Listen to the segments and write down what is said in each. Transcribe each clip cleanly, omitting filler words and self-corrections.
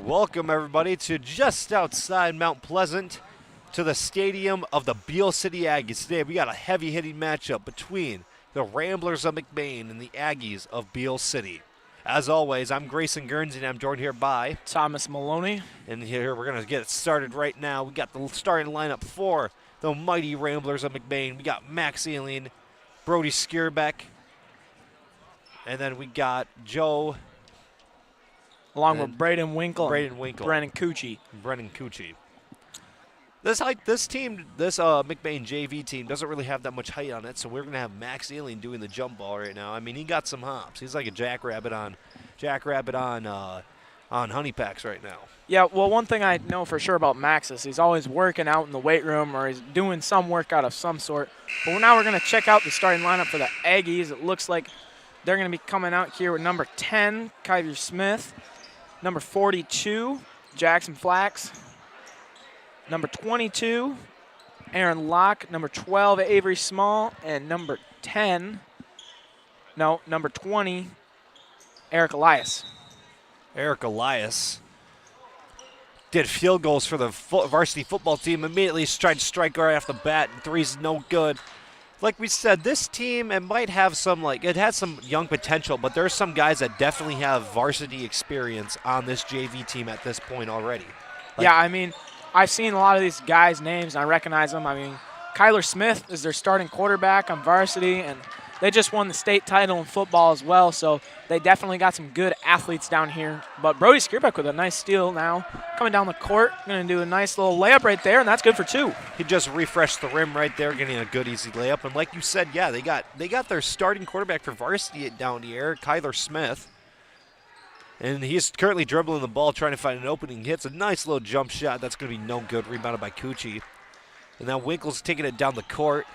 Welcome, everybody, to just outside Mount Pleasant, to the stadium of the Beal City Aggies. Today, we got a heavy-hitting matchup between the Ramblers of McBain and the Aggies of Beal City. As always, I'm Grayson Guernsey, and I'm joined here by Thomas Maloney. And here we're going to get it started right now. We got the starting lineup for the mighty Ramblers of McBain. We got Max Ealing, Brody Skierbeck, and then we got Joe. Along with Braden Winkle. Braden Winkle. Brennan Cucci. Brennan Cucci. This McBain JV team doesn't really have that much height on it, so we're going to have Max Ealing doing the jump ball right now. I mean, he got some hops. He's like a jackrabbit on honey packs right now. Yeah, well, one thing I know for sure about Max is he's always working out in the weight room or he's doing some workout of some sort. But now we're going to check out the starting lineup for the Aggies. It looks like they're going to be coming out here with number 10, Kyler Smith, number 42, Jackson Flax, number 22, Aaron Locke, number 12, Avery Small, and number 20, Eric Elias. Eric Elias did field goals for the varsity football team. Immediately tried to strike right off the bat, and three's no good. Like we said, this team, it might have some, it has some young potential, but there's some guys that definitely have varsity experience on this JV team at this point already. Yeah, I mean, I've seen a lot of these guys' names, and I recognize them. I mean, Kyler Smith is their starting quarterback on varsity, and they just won the state title in football as well, so they definitely got some good athletes down here. But Brody Skierbeck with a nice steal now. Coming down the court, going to do a nice little layup right there, and that's good for two. He just refreshed the rim right there, getting a good, easy layup. And like you said, yeah, they got their starting quarterback for varsity down here, Kyler Smith. And he's currently dribbling the ball, trying to find an opening. He hits a nice little jump shot. That's going to be no good, rebounded by Cucci. And now Winkle's taking it down the court.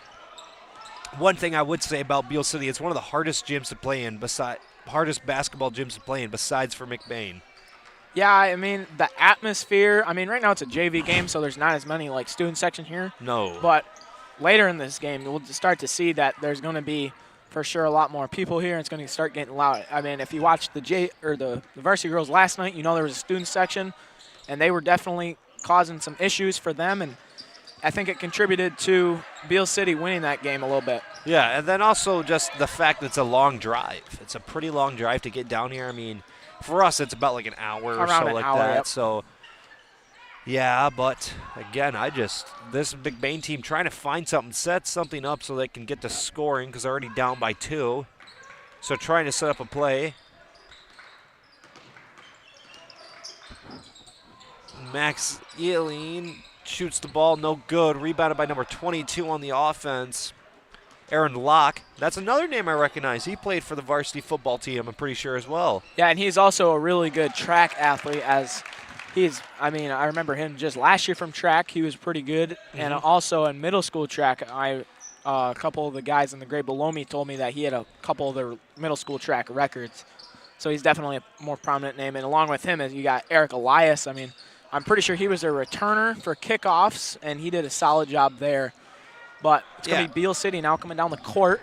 One thing I would say about Beal City, it's one of the hardest gyms to play in, hardest basketball gyms to play in, besides for McBain. Yeah, I mean, the atmosphere, right now it's a JV game, so there's not as many, student section here. No. But later in this game, we'll start to see that there's going to be, for sure, a lot more people here, and it's going to start getting loud. I mean, if you watched the varsity girls last night, you know there was a student section, and they were definitely causing some issues for them, and I think it contributed to Beal City winning that game a little bit. Yeah, and then also just the fact that it's a long drive. It's a pretty long drive to get down here. I mean, for us, it's about an hour or so like that. Yep. So, yeah, but again, this McBain team trying to find something, set something up so they can get to scoring because they're already down by 2. So trying to set up a play. Max Ealing shoots the ball, no good. Rebounded by number 22 on the offense, Aaron Locke. That's another name I recognize. He played for the varsity football team, I'm pretty sure, as well. Yeah, and he's also a really good track athlete as I remember him just last year from track. He was pretty good. Mm-hmm. And also in middle school track, a couple of the guys in the grade below me told me that he had a couple of their middle school track records. So he's definitely a more prominent name. And along with him, you got Eric Elias. I'm pretty sure he was a returner for kickoffs, and he did a solid job there. But it's going to be Beal City now coming down the court.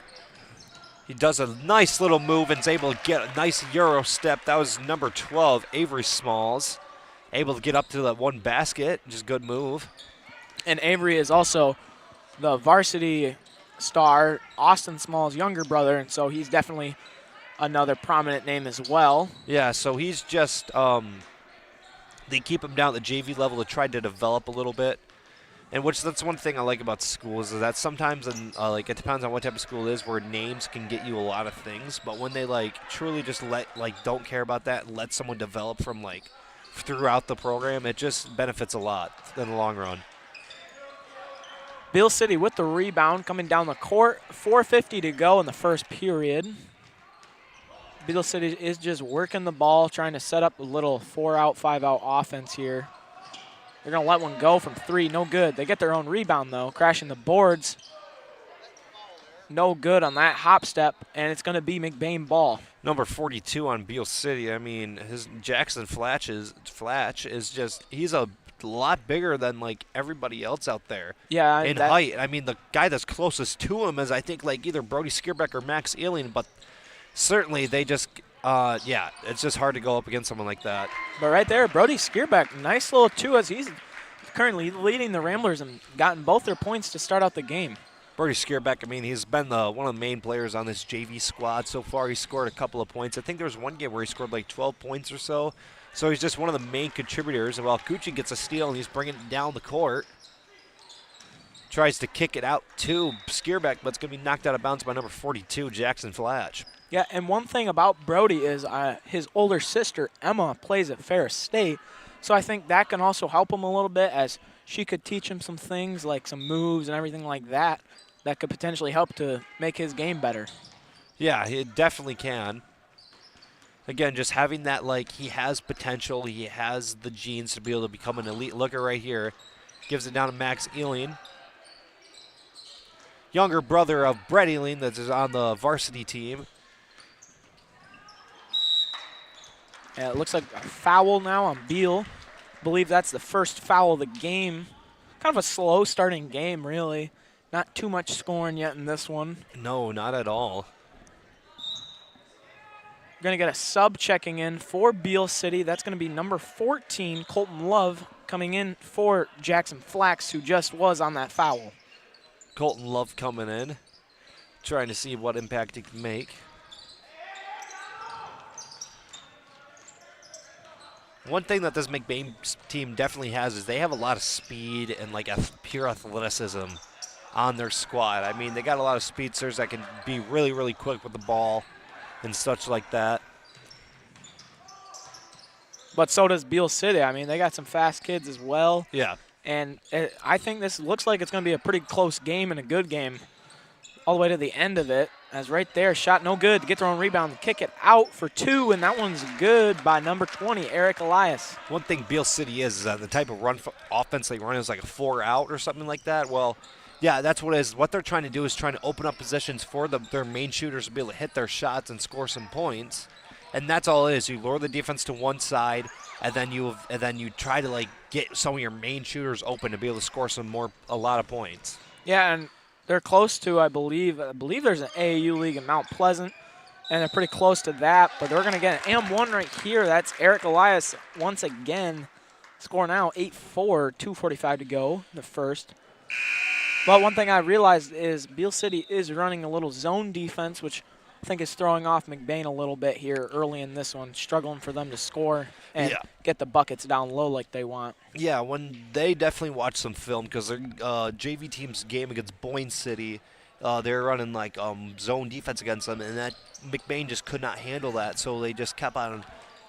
He does a nice little move and is able to get a nice Euro step. That was number 12, Avery Smalls. Able to get up to that one basket. Just good move. And Avery is also the varsity star, Austin Smalls' younger brother, and so he's definitely another prominent name as well. Yeah, so he's just they keep him down at the JV level to try to develop a little bit. And that's one thing I like about schools is that sometimes, it depends on what type of school it is, where names can get you a lot of things. But when they, truly just don't care about that and let someone develop from, throughout the program, it just benefits a lot in the long run. Beal City with the rebound coming down the court. 4:50 to go in the first period. Beal City is just working the ball, trying to set up a little 4-out, 5-out offense here. They're going to let one go from 3. No good. They get their own rebound, though, crashing the boards. No good on that hop step, and it's going to be McBain ball. Number 42 on Beal City. His Jackson Flatch is just – he's a lot bigger than, everybody else out there. Yeah. In height. The guy that's closest to him is, I think, either Brody Skierbeck or Max Ealing, but – certainly, they just Yeah, it's just hard to go up against someone like that. But right there, Brody Skierbeck, nice little two as he's currently leading the Ramblers and gotten both their points to start out the game. Brody Skierbeck, I mean, he's been one of the main players on this JV squad so far. He scored a couple of points. I think there was one game where he scored like 12 points or so. So he's just one of the main contributors. And while Gucci gets a steal and he's bringing it down the court, tries to kick it out to Skierbeck, but it's going to be knocked out of bounds by number 42, Jackson Flatch. Yeah, and one thing about Brody is his older sister, Emma, plays at Ferris State. So I think that can also help him a little bit as she could teach him some things like some moves and everything like that that could potentially help to make his game better. Yeah, it definitely can. Again, just having that, like, he has potential. He has the genes to be able to become an elite. Look at right here. Gives it down to Max Ealing. Younger brother of Brett Ealing that is on the varsity team. Yeah, it looks like a foul now on Beal. I believe that's the first foul of the game. Kind of a slow starting game, really. Not too much scoring yet in this one. No, not at all. We're going to get a sub checking in for Beal City. That's going to be number 14, Colton Love, coming in for Jackson Flax, who just was on that foul. Colton Love coming in, trying to see what impact he can make. One thing that this McBain team definitely has is they have a lot of speed and like pure athleticism on their squad. I mean, they got a lot of speedsters that can be really, really quick with the ball and such like that. But so does Beal City. I mean, they got some fast kids as well. Yeah. And I think this looks like it's going to be a pretty close game and a good game all the way to the end of it. As right there, shot no good to get their own rebound, kick it out for two, and that one's good by number 20, Eric Elias. One thing Beal City is that the type of offense they run is like a 4-out or something like that. Well, yeah, that's what it is. What they're trying to do is trying to open up positions for their main shooters to be able to hit their shots and score some points. And that's all it is. You lower the defense to one side, and then you try to like get some of your main shooters open to be able to score a lot of points. Yeah, and they're close to, I believe there's an AAU league in Mount Pleasant, and they're pretty close to that. But they're going to get an M1 right here. That's Eric Elias once again scoring out 8-4, 2:45 to go in the first. But one thing I realized is Beal City is running a little zone defense, which I think is throwing off McBain a little bit here early in this one, struggling for them to score and get the buckets down low like they want. Yeah, when they definitely watch some film because their JV team's game against Boyne City, they're running like zone defense against them, and that McBain just could not handle that, so they just kept on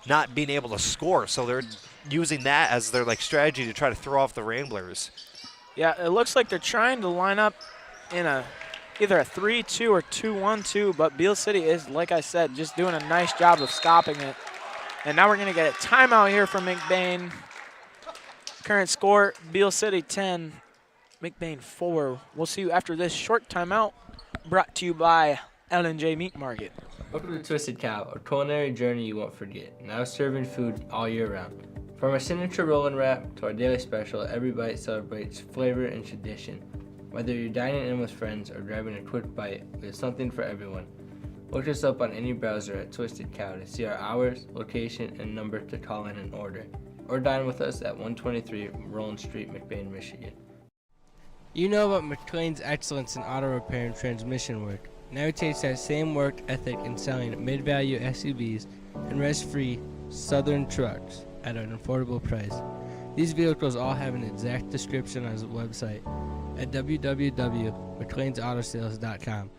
not being able to score. So they're using that as their like strategy to try to throw off the Ramblers. Yeah, it looks like they're trying to line up in either a 3-2 or 2-1-2, but Beal City is, like I said, just doing a nice job of stopping it. And now we're going to get a timeout here from McBain. Current score, Beal City 10, McBain 4. We'll see you after this short timeout, brought to you by L&J Meat Market. Welcome to Twisted Cow, a culinary journey you won't forget. Now serving food all year round. From our signature roll and wrap to our daily special, every bite celebrates flavor and tradition. Whether you're dining in with friends or grabbing a quick bite, there's something for everyone. Look us up on any browser at Twisted Cow to see our hours, location, and number to call in and order. Or dine with us at 123 Roland Street, McBain, Michigan. You know about McLain's excellence in auto repair and transmission work. Now he takes that same work ethic in selling mid-value SUVs and rest-free Southern trucks at an affordable price. These vehicles all have an exact description on his website at www.mclainsautosales.com,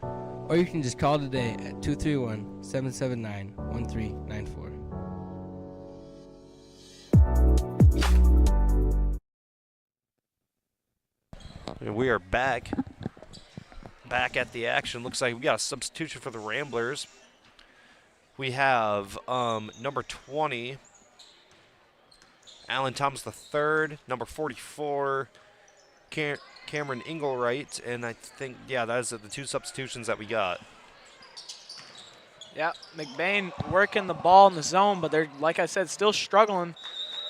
or you can just call today at 231-779-1394. And we are back at the action. Looks like we got a substitution for the Ramblers. We have number 20, Alan Thomas III, number 44, Cameron Engelwright, and I think, yeah, that is the two substitutions that we got. Yeah, McBain working the ball in the zone, but they're, like I said, still struggling.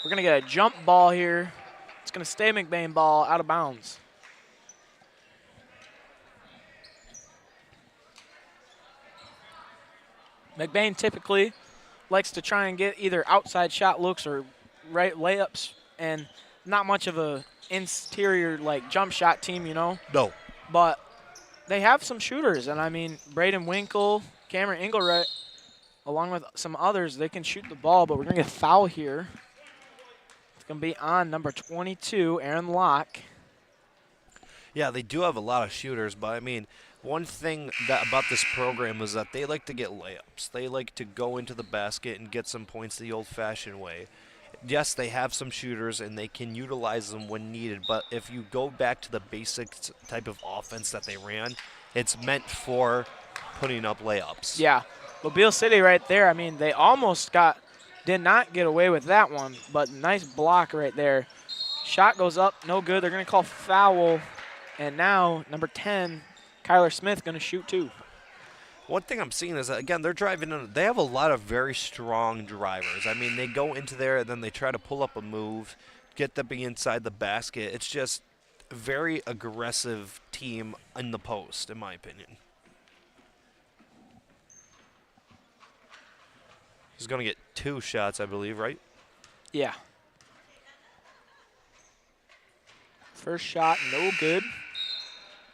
We're going to get a jump ball here. It's going to stay McBain ball out of bounds. McBain typically likes to try and get either outside shot looks or right layups, and not much of a interior like jump shot team, you know. No. But they have some shooters, and I mean Braden Winkle, Cameron Engelrett, along with some others, they can shoot the ball. But we're gonna get a foul here. It's gonna be on number 22, Aaron Locke. Yeah, they do have a lot of shooters, but I mean, one thing about this program is that they like to get layups. They like to go into the basket and get some points the old-fashioned way. Yes, they have some shooters, and they can utilize them when needed, but if you go back to the basic type of offense that they ran, it's meant for putting up layups. Yeah, well, Beal City right there, I mean, they almost did not get away with that one, but nice block right there. Shot goes up, no good. They're going to call foul, and now number 10, Kyler Smith, going to shoot two. One thing I'm seeing is that, again, they're driving in. They have a lot of very strong drivers. I mean, they go into there and then they try to pull up a move, get them inside the basket. It's just a very aggressive team in the post, in my opinion. He's going to get 2 shots, I believe, right? Yeah. First shot, no good.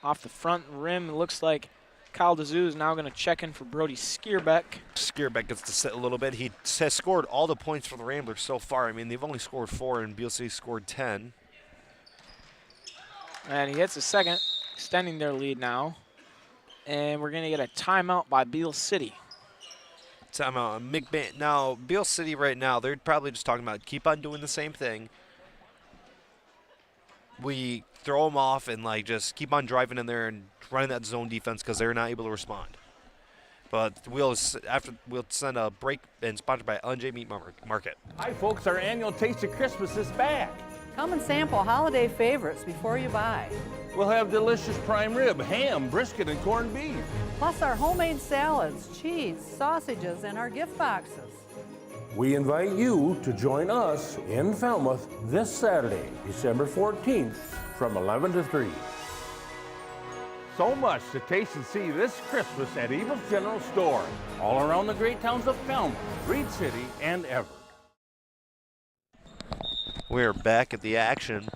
Off the front rim, it looks like Kyle DeZoo is now going to check in for Brody Skierbeck. Skierbeck gets to sit a little bit. He has scored all the points for the Ramblers so far. I mean, they've only scored 4, and Beal City scored 10. And he hits a second, extending their lead now. And we're going to get a timeout by Beal City. Timeout. McBain. Now, Beal City right now, they're probably just talking about keep on doing the same thing. We throw them off and like just keep on driving in there and running that zone defense because they're not able to respond. But we'll send a break and sponsored by LNJ Meat Market. Hi folks, our annual Taste of Christmas is back. Come and sample holiday favorites before you buy. We'll have delicious prime rib, ham, brisket, and corned beef. Plus our homemade salads, cheese, sausages, and our gift boxes. We invite you to join us in Falmouth this Saturday, December 14th from 11 to 3. So much to taste and see this Christmas at Eva's General Store, all around the great towns of Falmouth, Reed City, and Everett. We're back at the action.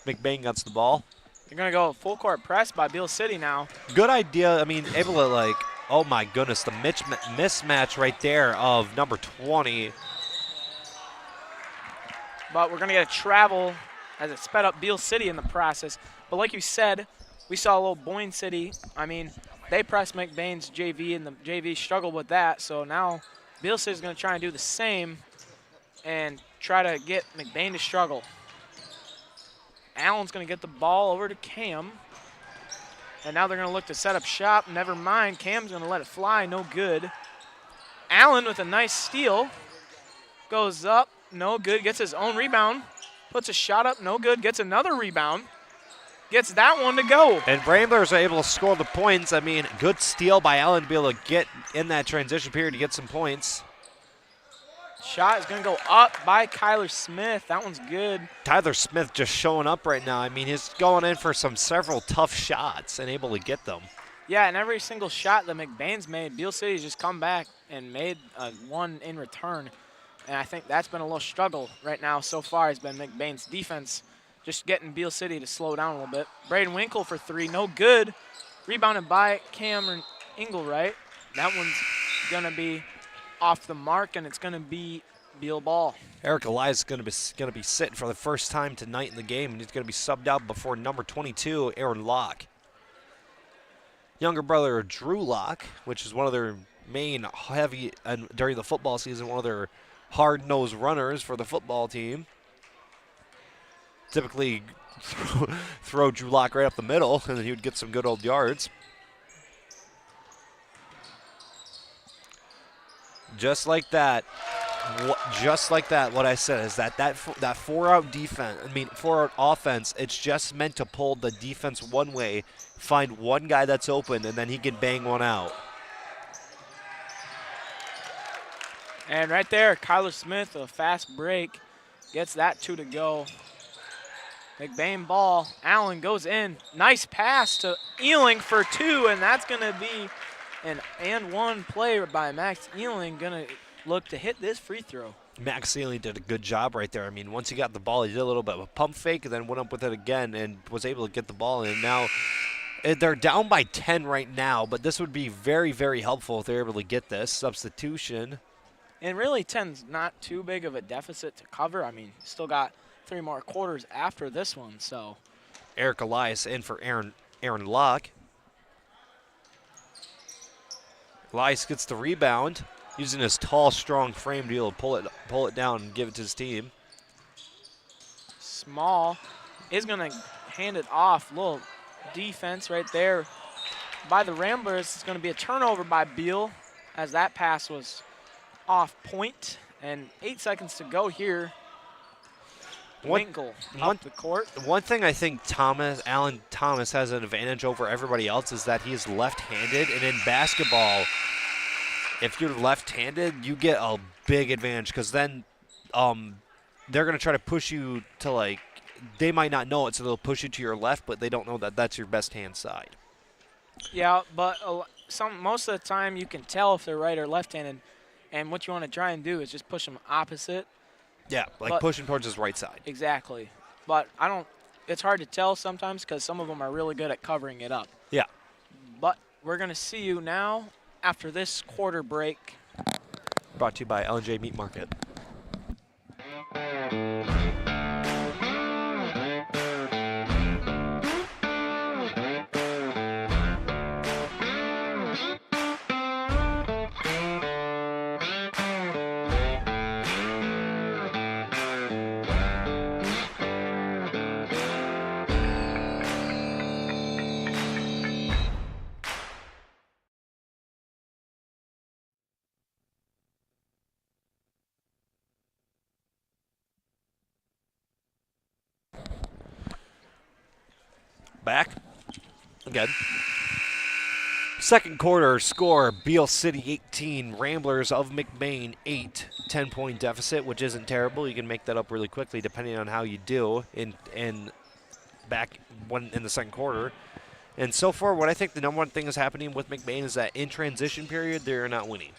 McBain gets the ball. They're going to go full court press by Beal City now. Good idea. I mean, able to like, oh my goodness, the mismatch right there of number 20. But we're going to get a travel as it sped up Beal City in the process. But like you said, we saw a little Boyne City. I mean, they pressed McBain's JV, and the JV struggled with that. So now Beal City's going to try and do the same and try to get McBain to struggle. Allen's going to get the ball over to Cam. And now they're going to look to set up shop. Never mind. Cam's going to let it fly. No good. Allen with a nice steal. Goes up. No good. Gets his own rebound. Puts a shot up. No good. Gets another rebound. Gets that one to go. And Ramblers are able to score the points. I mean, good steal by Allen to be able to get in that transition period to get some points. Shot is going to go up by Kyler Smith. That one's good. Tyler Smith just showing up right now. I mean, he's going in for several tough shots and able to get them. Yeah, and every single shot that McBain's made, Beal City's just come back and made one in return. And I think that's been a little struggle right now so far has been McBain's defense, just getting Beal City to slow down a little bit. Braden Winkle for 3, no good. Rebounded by Cameron Engelwright. That one's going to be off the mark, and it's going to be Beal ball. Eric Elias is going to be sitting for the first time tonight in the game, and he's going to be subbed out before number 22, Aaron Locke. Younger brother Drew Locke, which is one of their main heavy, and during the football season, one of their hard-nosed runners for the football team. Typically throw Drew Locke right up the middle, and then he would get some good old yards. Just like that, what I said is that four-out defense, four-out offense, it's just meant to pull the defense one way, find one guy that's open, and then he can bang one out. And right there, Kyler Smith, a fast break, gets that 2 to go. McBain ball, Allen goes in. Nice pass to Ealing for 2, and that's going to be an and one play by Max Ealing. Going to look to hit this free throw. Max Sealy did a good job right there. I mean, once he got the ball, he did a little bit of a pump fake and then went up with it again and was able to get the ball in. Now, they're down by 10 right now, but this would be very, very helpful if they're able to get this substitution. And really, 10's not too big of a deficit to cover. I mean, still got 3 more quarters after this one, so. Eric Elias in for Aaron Locke. Elias gets the rebound, using his tall, strong frame to be able to pull it down and give it to his team. Small is going to hand it off. Little defense right there by the Ramblers. It's going to be a turnover by Beal as that pass was off point. And 8 seconds to go here. Winkle up the court. One thing I think Alan Thomas has an advantage over everybody else is that he's left-handed, and in basketball, if you're left-handed, you get a big advantage because then they're going to try to push you to, like, they might not know it, so they'll push you to your left, but they don't know that that's your best hand side. Yeah, but most of the time you can tell if they're right or left-handed, and what you want to try and do is just push them opposite. Yeah, like pushing towards his right side. Exactly. But it's hard to tell sometimes because some of them are really good at covering it up. Yeah. But we're going to see you now after this quarter break. Brought to you by L&J Meat Market. Back again. Second quarter score, Beal City 18, Ramblers of McBain 8. 10-point deficit, which isn't terrible. You can make that up really quickly depending on how you do in the second quarter. And so far, what I think the number one thing is happening with McBain is that in transition period, they're not winning.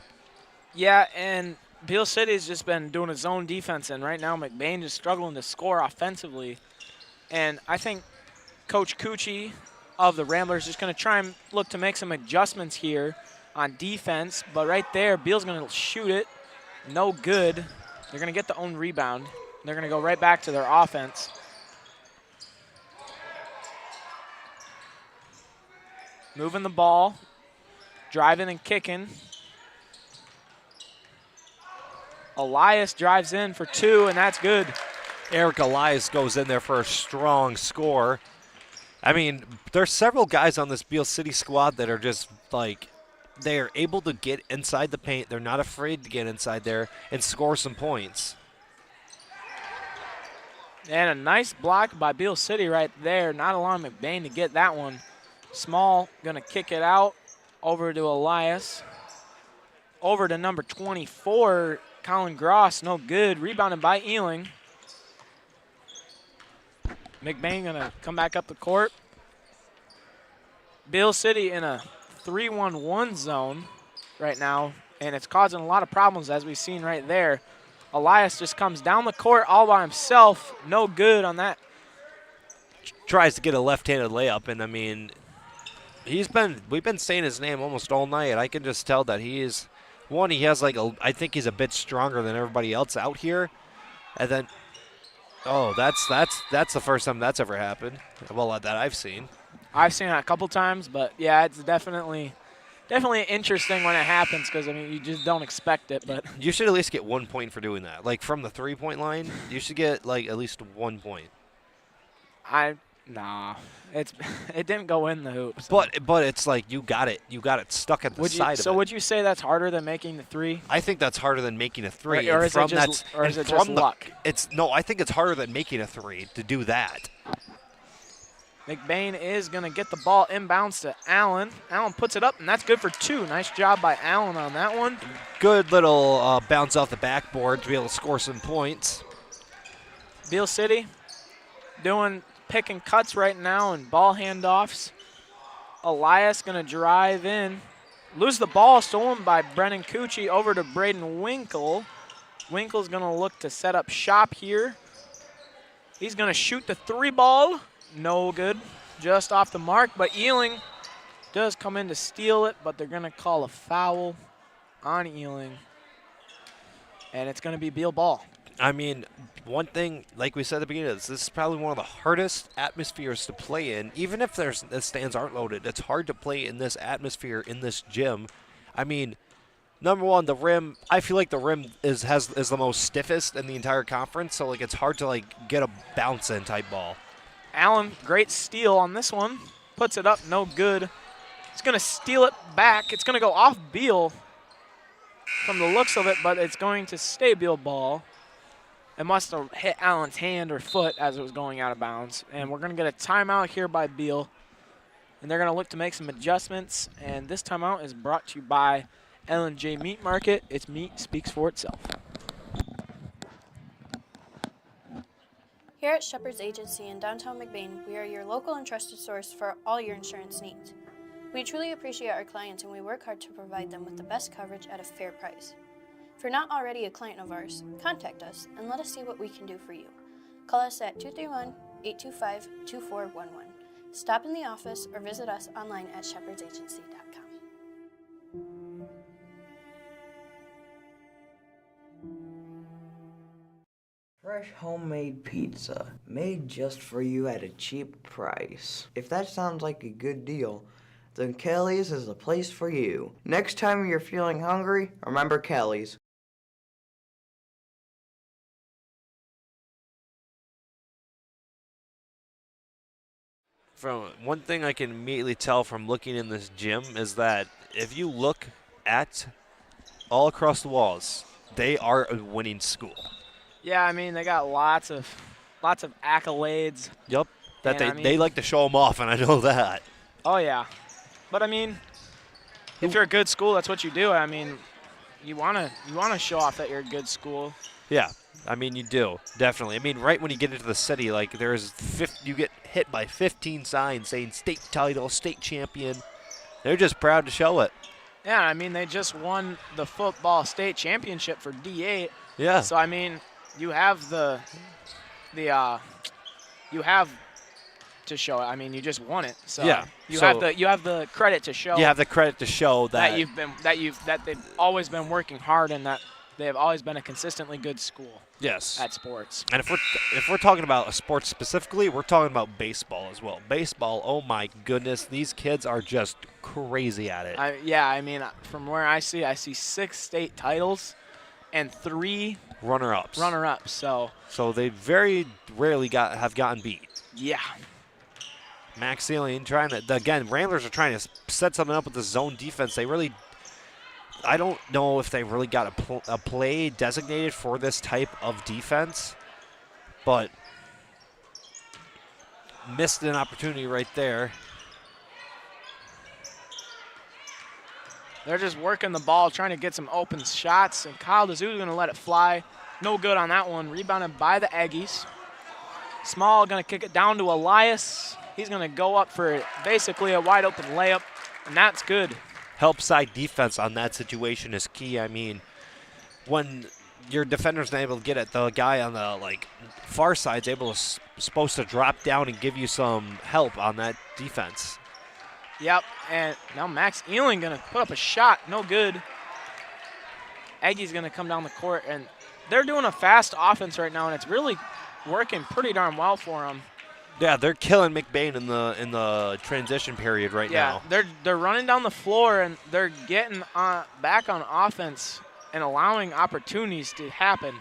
Yeah, and Beal City's just been doing a zone defense, and right now McBain is struggling to score offensively. And I think Coach Cucci of the Ramblers is going to try and look to make some adjustments here on defense. But right there, Beal's going to shoot it. No good. They're going to get the own rebound. They're going to go right back to their offense. Moving the ball. Driving and kicking. Elias drives in for 2, and that's good. Eric Elias goes in there for a strong score. I mean, there's several guys on this Beal City squad that are just like, they are able to get inside the paint. They're not afraid to get inside there and score some points. And a nice block by Beal City right there, not allowing McBain to get that one. Small going to kick it out over to Elias. Over to number 24, Colin Gross, no good. Rebounded by Ealing. McBain going to come back up the court. Beal City in a 3-1-1 zone right now, and it's causing a lot of problems as we've seen right there. Elias just comes down the court all by himself. No good on that. Tries to get a left-handed layup, and I mean, we've been saying his name almost all night. I can just tell that he is, he has like I think he's a bit stronger than everybody else out here. And then, that's the first time that's ever happened. Well, that I've seen. I've seen it a couple times, but yeah, it's definitely interesting when it happens because, I mean, you just don't expect it. But you should at least get 1 point for doing that. Like from the 3-point line, you should get like at least 1 point. Nah, it didn't go in the hoop. So. But it's like you got it stuck at the side of it. So would you say that's harder than making the 3? I think that's harder than making a 3. Or is it just luck? I think it's harder than making a 3 to do that. McBain is going to get the ball inbounds to Allen. Allen puts it up, and that's good for 2. Nice job by Allen on that one. Good little bounce off the backboard to be able to score some points. Beal City doing pick and cuts right now and ball handoffs. Elias going to drive in lose the ball, stolen by Brennan Cucci over to Braden Winkle. Winkle's going to look to set up shop here. He's going to shoot the 3 ball. No good. Just off the mark, but Ealing does come in to steal it, but they're going to call a foul on Ealing. And it's going to be Beal ball. I mean, one thing, like we said at the beginning of this is probably one of the hardest atmospheres to play in. Even if the stands aren't loaded, it's hard to play in this atmosphere, in this gym. I mean, number one, the rim, I feel like the rim is the most stiffest in the entire conference, so like it's hard to like get a bounce in type ball. Allen, great steal on this one. Puts it up, no good. He's going to steal it back. It's going to go off Beal from the looks of it, but it's going to stay Beal ball. It must have hit Allen's hand or foot as it was going out of bounds. And we're going to get a timeout here by Beal. And they're going to look to make some adjustments. And this timeout is brought to you by L&J Meat Market. Its meat speaks for itself. Here at Shepherd's Agency in downtown McBain, we are your local and trusted source for all your insurance needs. We truly appreciate our clients and we work hard to provide them with the best coverage at a fair price. If you're not already a client of ours, contact us and let us see what we can do for you. Call us at 231-825-2411. Stop in the office or visit us online at shepherdsagency.com. Fresh homemade pizza, made just for you at a cheap price. If that sounds like a good deal, then Kelly's is the place for you. Next time you're feeling hungry, remember Kelly's. From one thing I can immediately tell from looking in this gym is that if you look at all across the walls, they are a winning school. Yeah, I mean, they got lots of accolades. Yep, that And, they like to show them off, and I know that. Oh, yeah. But, I mean, if you're a good school, that's what you do. I mean, you wanna show off that you're a good school. Yeah, I mean, you do, definitely. I mean, right when you get into the city, like, you get hit by 15 signs saying state title, state champion. They're just proud to show it. Yeah, I mean, they just won the football state championship for D8. Yeah. So, I mean, you have you have to show it. I mean, you just won it. So yeah. you have the credit to show. You have the credit to show that that they've always been working hard and that they have always been a consistently good school. Yes. At sports. And if we're talking about a sport specifically, we're talking about baseball as well. Baseball, oh my goodness, these kids are just crazy at it. I mean, from where I see 6 state titles and 3 runner-ups. So they very rarely have gotten beat. Yeah. Max Sealing trying to, again, Ramblers are trying to set something up with the zone defense. I don't know if they really got a play designated for this type of defense, but missed an opportunity right there. They're just working the ball, trying to get some open shots, and Kyle DeZu's going to let it fly. No good on that one. Rebounded by the Aggies. Small going to kick it down to Elias. He's going to go up for basically a wide open layup, and that's good. Help side defense on that situation is key. I mean, when your defender's not able to get it, the guy on the far side's supposed to drop down and give you some help on that defense. Yep, and now Max Ealing going to put up a shot. No good. Aggie's going to come down the court, and they're doing a fast offense right now, and it's really working pretty darn well for them. Yeah, they're killing McBain in the transition period right now. Yeah, they're running down the floor, and they're getting back on offense and allowing opportunities to happen.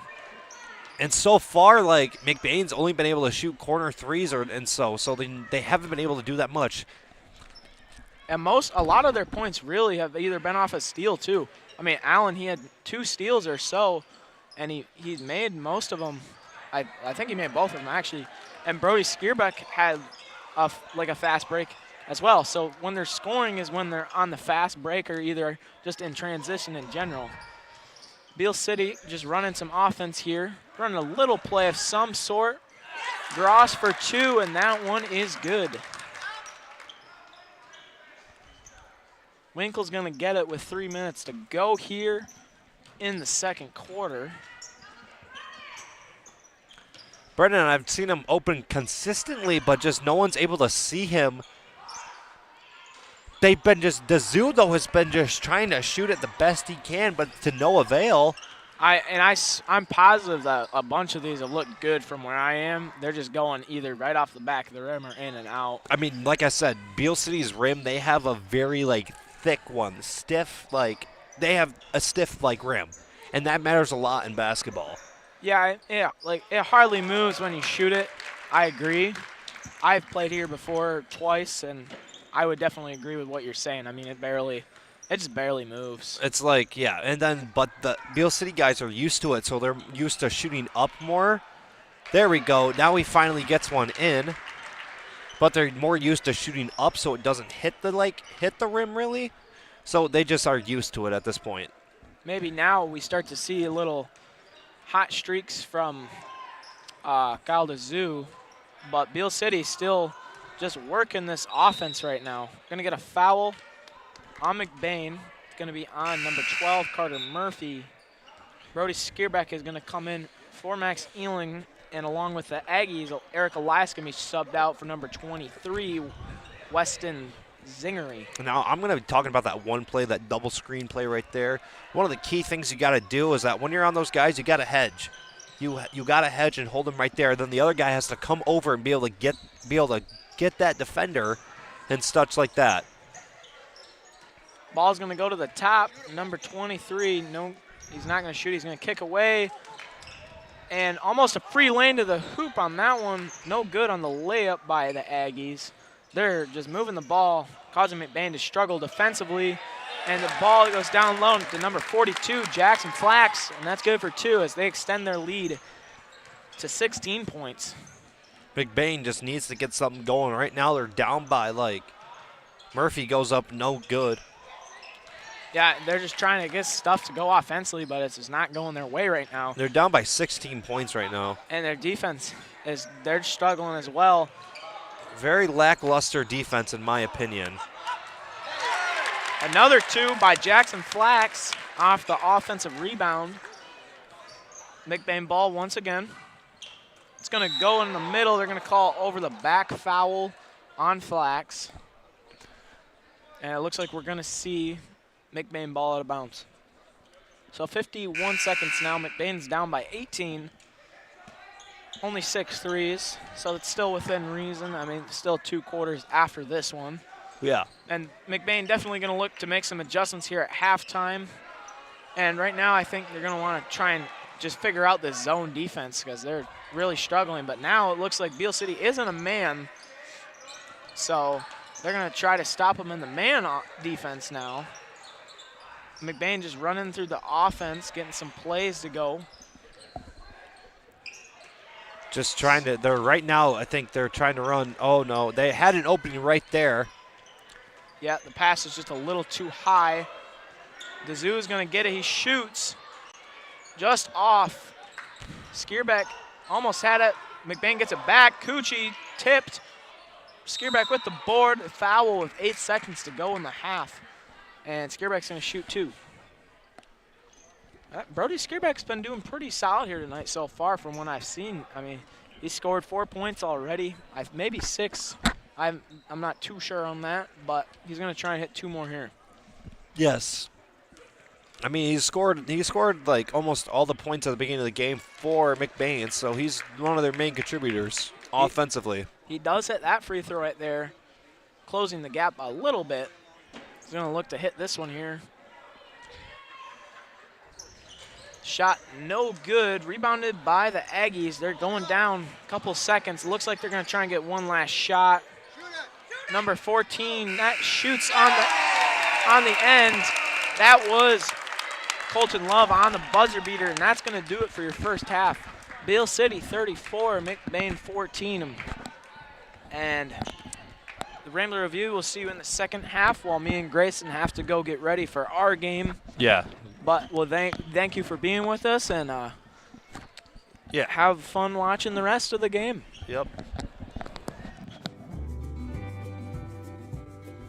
And so far, McBain's only been able to shoot corner threes, so they haven't been able to do that much. And a lot of their points really have either been off a steal too. I mean, Allen, he had 2 steals or so, and he's made most of them. I think he made both of them actually. And Brody Skierbeck had a fast break as well. So when they're scoring is when they're on the fast break or either just in transition in general. Beal City just running some offense here, running a little play of some sort. Gross for 2, and that one is good. Winkle's going to get it with 3 minutes to go here in the second quarter. Brendan, I've seen him open consistently, but just no one's able to see him. They've been just, the Zoo, though, has been just trying to shoot it the best he can, but to no avail. I'm positive that a bunch of these have looked good from where I am. They're just going either right off the back of the rim or in and out. I mean, like I said, Beal City's rim, they have a very, like, thick one. Stiff, like, they have a stiff, like, rim. And that matters a lot in basketball. Yeah, like, it hardly moves when you shoot it. I agree. I've played here before twice, and I would definitely agree with what you're saying. I mean, it just barely moves. It's like, yeah, and then, but the Beal City guys are used to it, so they're used to shooting up more. There we go. Now he finally gets one in, but they're more used to shooting up, so it doesn't hit the rim really. So they just are used to it at this point. Maybe now we start to see a little hot streaks from Kyle DeZoo, but Beal City still just working this offense right now. Gonna get a foul on McBain. It's going to be on number 12, Carter Murphy. Brody Skierbeck is going to come in for Max Ealing, and along with the Aggies, Eric Elias going to be subbed out for number 23, Weston Zingery. Now, I'm going to be talking about that one play, that double screen play right there. One of the key things you got to do is that when you're on those guys, you got to hedge. You got to hedge and hold them right there. Then the other guy has to come over and be able to get that defender and such like that. Ball's going to go to the top. Number 23, no, he's not going to shoot. He's going to kick away. And almost a free lane to the hoop on that one. No good on the layup by the Aggies. They're just moving the ball, causing McBain to struggle defensively. And the ball goes down low to number 42, Jackson Flax. And that's good for 2 as they extend their lead to 16 points. McBain just needs to get something going. Right now they're down by, like, Murphy goes up no good. Yeah, they're just trying to get stuff to go offensively, but it's just not going their way right now. They're down by 16 points right now. And their defense, they're struggling as well. Very lackluster defense, in my opinion. Another 2 by Jackson Flax off the offensive rebound. McBain ball once again. It's going to go in the middle. They're going to call over the back foul on Flax. And it looks like we're going to see McBain ball out of bounds. So 51 seconds now. McBain's down by 18. Only 6 threes, so it's still within reason. I mean, still 2 quarters after this one. Yeah. And McBain definitely going to look to make some adjustments here at halftime. And right now I think they're going to want to try and just figure out this zone defense because they're really struggling. But now it looks like Beal City isn't a man, so they're going to try to stop them in the man defense now. McBain just running through the offense, getting some plays to go. Just trying to, they're right now, I think they're trying to run. Oh, no, they had an opening right there. Yeah, the pass is just a little too high. DeZoo is going to get it. He shoots just off. Skierbeck almost had it. McBain gets it back. Coochie tipped. Skierbeck with the board. Foul with 8 seconds to go in the half. And Skierbeck's going to shoot 2. Brody Skierbeck's been doing pretty solid here tonight so far from what I've seen. I mean, he scored 4 points already. Maybe 6. I'm not too sure on that, but he's going to try and hit 2 more here. Yes. I mean, he scored like almost all the points at the beginning of the game for McBain, so he's one of their main contributors offensively. He does hit that free throw right there, closing the gap a little bit. He's going to look to hit this one here. Shot no good. Rebounded by the Aggies. They're going down a couple seconds. Looks like they're going to try and get one last shot. Number 14, that shoots on the end. That was Colton Love on the buzzer beater, and that's going to do it for your first half. Beal City 34, McBain 14. And the Rambler Review will see you in the second half while me and Grayson have to go get ready for our game. Yeah. But well, thank you for being with us, and yeah, have fun watching the rest of the game. Yep.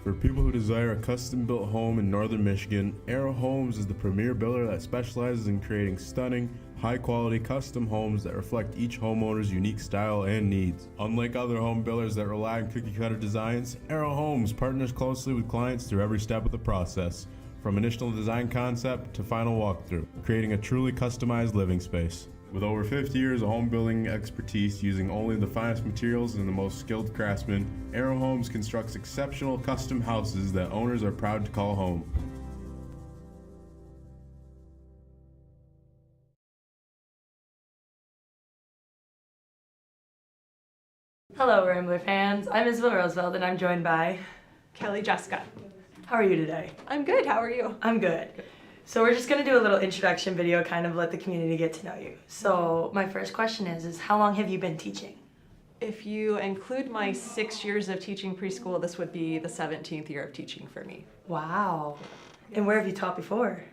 For people who desire a custom-built home in northern Michigan, Arrow Homes is the premier builder that specializes in creating stunning, high-quality custom homes that reflect each homeowner's unique style and needs. Unlike other home builders that rely on cookie-cutter designs, Arrow Homes partners closely with clients through every step of the process, from initial design concept to final walkthrough, creating a truly customized living space. With over 50 years of home building expertise using only the finest materials and the most skilled craftsmen, Arrow Homes constructs exceptional custom houses that owners are proud to call home. Hello, Rambler fans. I'm Isabel Roosevelt, and I'm joined by Kelly Jessica. How are you today? I'm good. How are you? I'm good. So we're just going to do a little introduction video, kind of let the community get to know you. So my first question is how long have you been teaching? If you include my 6 years of teaching preschool, this would be the 17th year of teaching for me. Wow. And where have you taught before?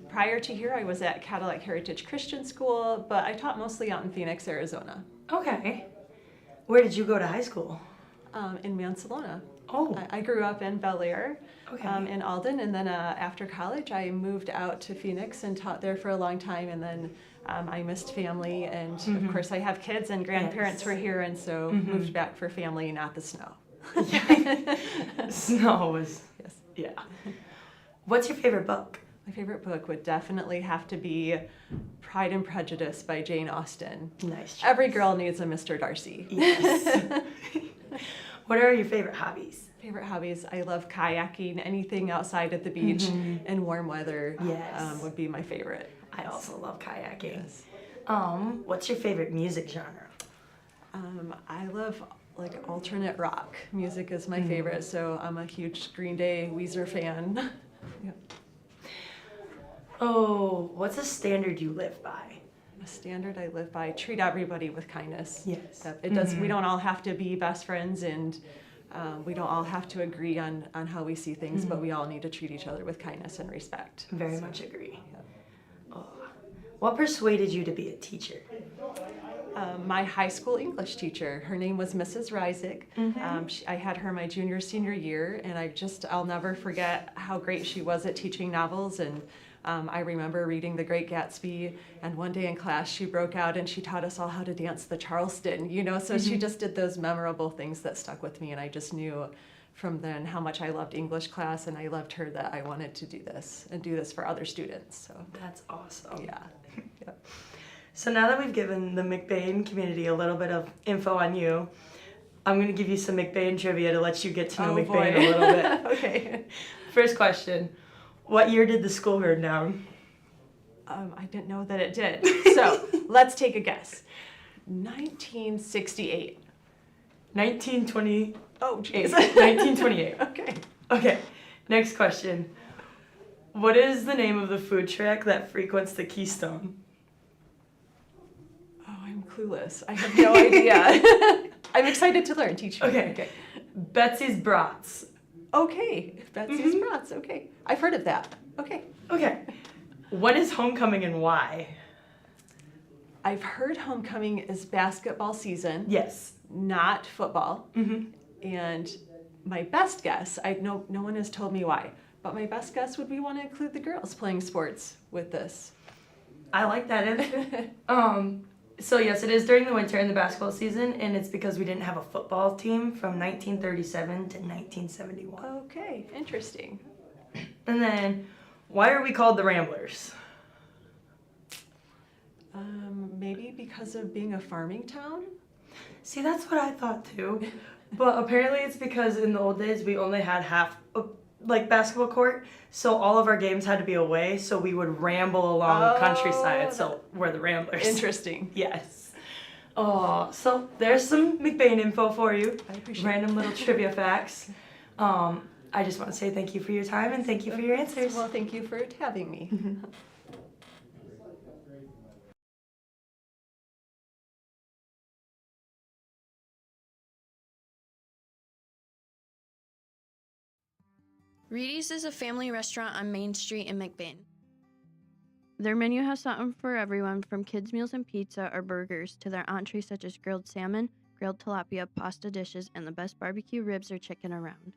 Prior to here, I was at Cadillac Heritage Christian School, but I taught mostly out in Phoenix, Arizona. Okay. Where did you go to high school? In Mansalona. Oh. I grew up in Bel Air, Okay. in Alden, and then after college, I moved out to Phoenix and taught there for a long time, and then I missed family, and of course I have kids, and grandparents were here, and so moved back for family, not the snow. Snow was, Yes. yeah. What's your favorite book? My favorite book would definitely have to be Pride and Prejudice by Jane Austen. Nice choice. Every girl needs a Mr. Darcy. Yes. What are your favorite hobbies? Favorite hobbies, I love kayaking. Anything outside at the beach in warm weather Yes. would be my favorite. I also love kayaking. Yes. What's your favorite music genre? I love like alternate rock. Music is my favorite, so I'm a huge Green Day, Weezer fan. Yeah. Oh, what's a standard you live by? A standard I live by: treat everybody with kindness. Yes. It does. We don't all have to be best friends, and we don't all have to agree on how we see things, but we all need to treat each other with kindness and respect. Very much agree. Oh. What persuaded you to be a teacher? My high school English teacher, her name was Mrs. Reisig. I had her my junior, senior year, and I'll never forget how great she was at teaching novels. And I remember reading The Great Gatsby, and one day in class she broke out and she taught us all how to dance the Charleston, so she just did those memorable things that stuck with me, and I just knew from then how much I loved English class, and I loved her, that I wanted to do this and do this for other students. So That's awesome. yeah. Yeah. So now that we've given the McBain community a little bit of info on you, I'm going to give you some McBain trivia to let you get to know McBain a little bit. Okay. First question. What year did the school burn down? I didn't know that it did. So let's take a guess. 1968. 1928. Oh, geez. 1928. Okay. Okay. Next question. What is the name of the food truck that frequents the Keystone? Oh, I'm clueless. I have no idea. I'm excited to learn. Teach me. Okay. Betsy's Brats. Okay. Betsy's Brats. Okay. I've heard of that. Okay. Okay. When is homecoming and why? I've heard homecoming is basketball season. Yes. Not football. And my best guess, no one has told me why, but my best guess would be want to include the girls playing sports with this. I like that answer. So yes, it is during the winter in the basketball season, and it's because we didn't have a football team from 1937 to 1971. Okay, interesting. And then, why are we called the Ramblers? Maybe because of being a farming town? See, that's what I thought too. But apparently it's because in the old days we only had half basketball court, so all of our games had to be away, so we would ramble along the countryside, so we're the Ramblers. Interesting. Yes. Oh, so there's some McBain info for you. I appreciate Random little trivia facts. I just want to say thank you for your time and thank you for your answers. Well, thank you for having me. Reedy's is a family restaurant on Main Street in McBain. Their menu has something for everyone, from kids' meals and pizza or burgers to their entrees such as grilled salmon, grilled tilapia, pasta dishes, and the best barbecue ribs or chicken around.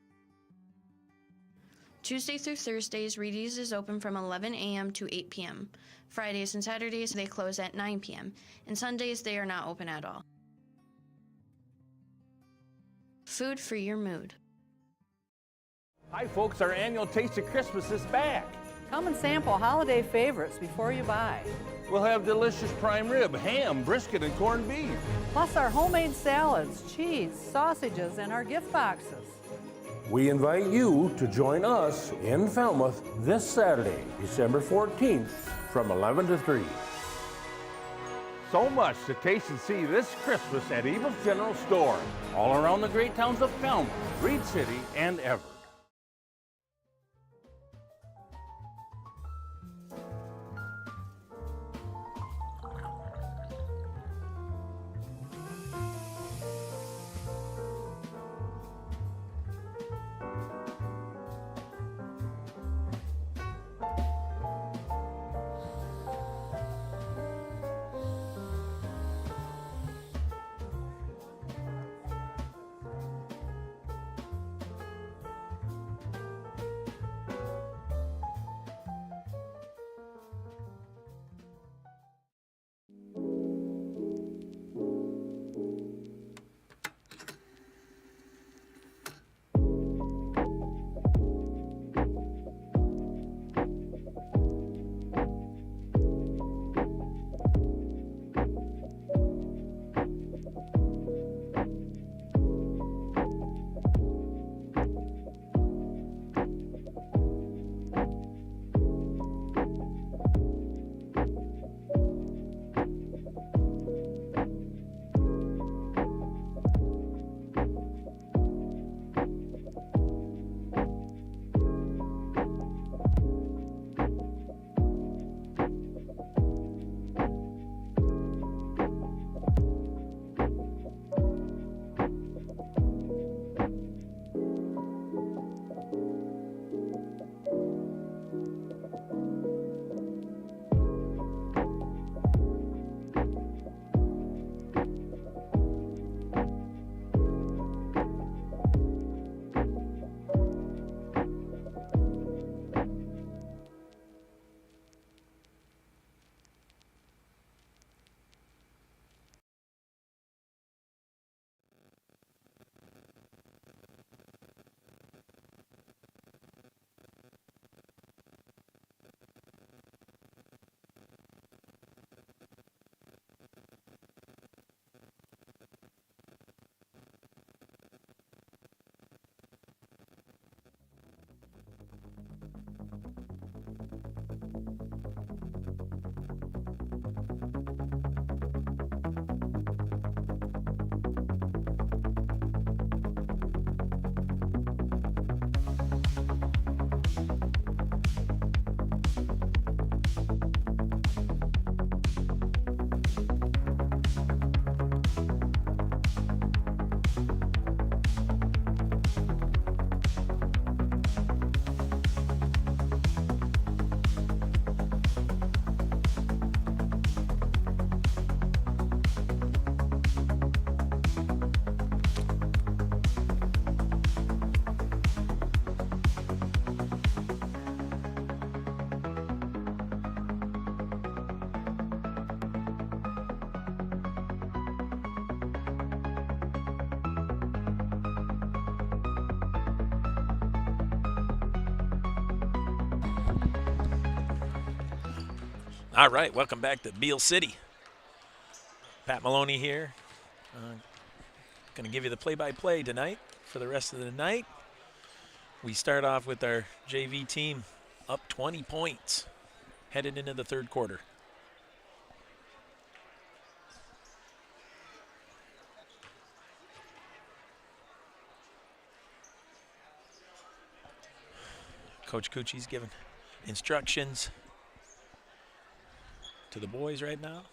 Tuesday through Thursdays, Reedy's is open from 11 a.m. to 8 p.m. Fridays and Saturdays, they close at 9 p.m. And Sundays, they are not open at all. Food for your mood. Hi, folks. Our annual Taste of Christmas is back. Come and sample holiday favorites before you buy. We'll have delicious prime rib, ham, brisket, and corned beef. Plus our homemade salads, cheese, sausages, and our gift boxes. We invite you to join us in Falmouth this Saturday, December 14th, from 11 to 3. So much to taste and see this Christmas at Evil's General Store, all around the great towns of Falmouth, Reed City, and Everett. All right, welcome back to Beal City. Pat Maloney here. Going to give you the play-by-play tonight for the rest of the night. We start off with our JV team up 20 points headed into the third quarter. Coach Cucci's giving instructions to the boys right now.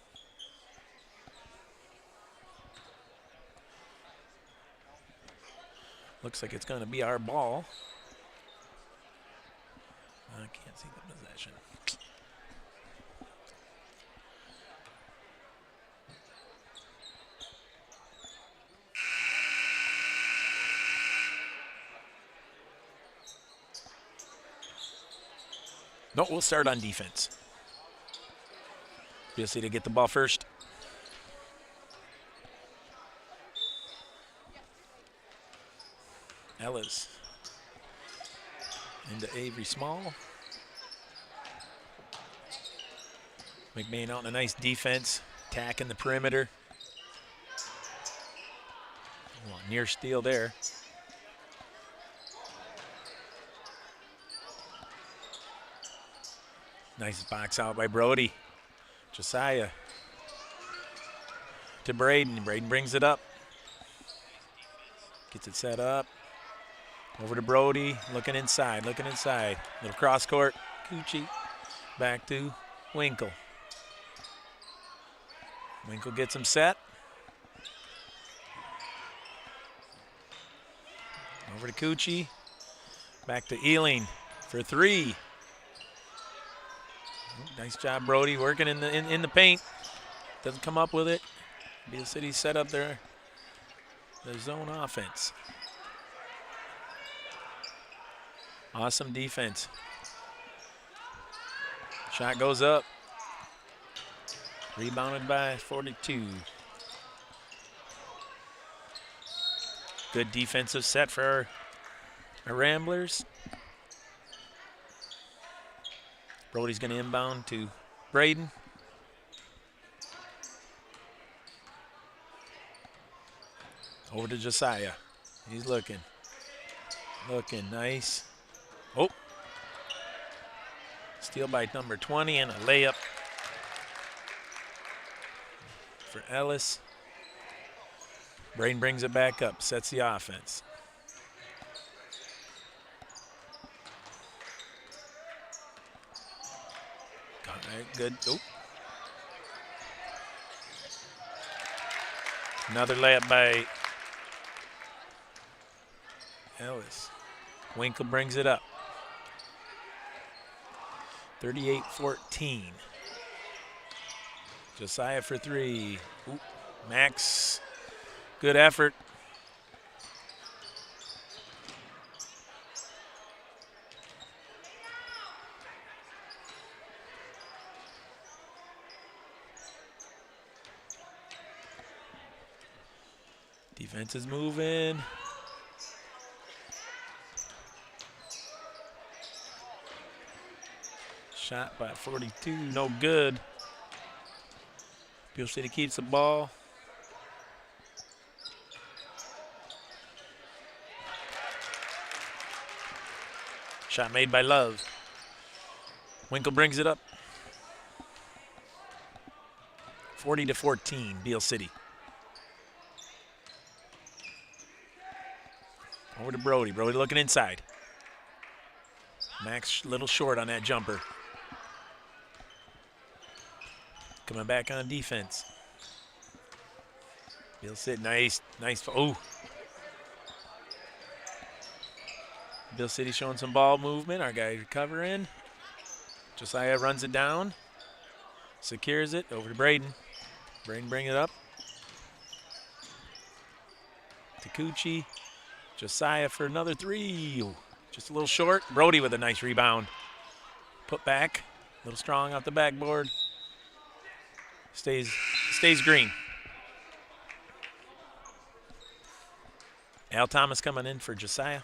Looks like it's going to be our ball. I can't see the possession. No, we'll start on defense. Beal City to get the ball first. Ellis into Avery Small. McBain out in a nice defense, attacking the perimeter. Well, near steal there. Nice box out by Brody. Josiah to Braden. Braden brings it up. Gets it set up. Over to Brody, looking inside, looking inside. Little cross court, Coochie. Back to Winkle. Winkle gets him set. Over to Coochie. Back to Ealing for three. Nice job, Brody, working in the paint. Doesn't come up with it. Beal City set up their zone offense. Awesome defense. Shot goes up. Rebounded by 42. Good defensive set for our Ramblers. Brody's going to inbound to Braden. Over to Josiah. He's looking. Looking nice. Oh. Steal by number 20 and a layup for Ellis. Braden brings it back up, sets the offense. All right, good. Oh. Another layup by Ellis. Winkle brings it up. 38-14. Josiah for three. Ooh, Max, good effort. Defense is moving. Shot by 42, no good. Beal City keeps the ball. Shot made by Love. Winkle brings it up. 40-14, Beal City. Over to Brody. Brody looking inside. Max a little short on that jumper. Coming back on defense. Beal City, nice. Oh. Beal City showing some ball movement. Our guy recovering. Josiah runs it down. Secures it. Over to Braden. Braden bring it up. To Coochie. Josiah for another three. Ooh, just a little short. Brody with a nice rebound. Put back. A little strong off the backboard. Stays green. Al Thomas coming in for Josiah.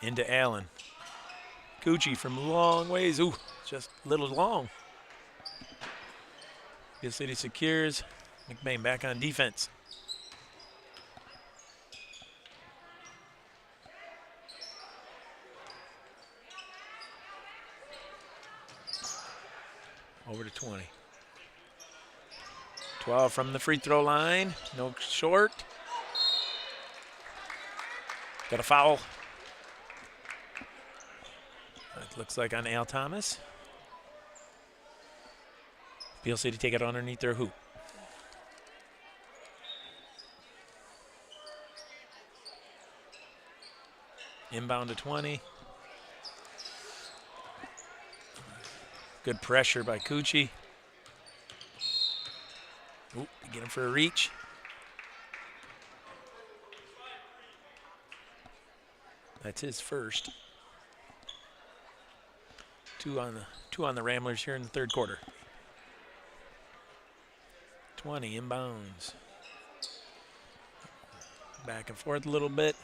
Into Allen. Coochie from long ways. Ooh, just a little long. Beal City secures. McBain back on defense. Over to 20. 12 from the free throw line. No short. Got a foul. It looks like on Al Thomas. Beal City take it underneath their hoop. Inbound to 20. Good pressure by Coochie. Ooh, get him for a reach. That's his first. Two on the Ramblers here in the third quarter. 20 inbounds. Back and forth a little bit.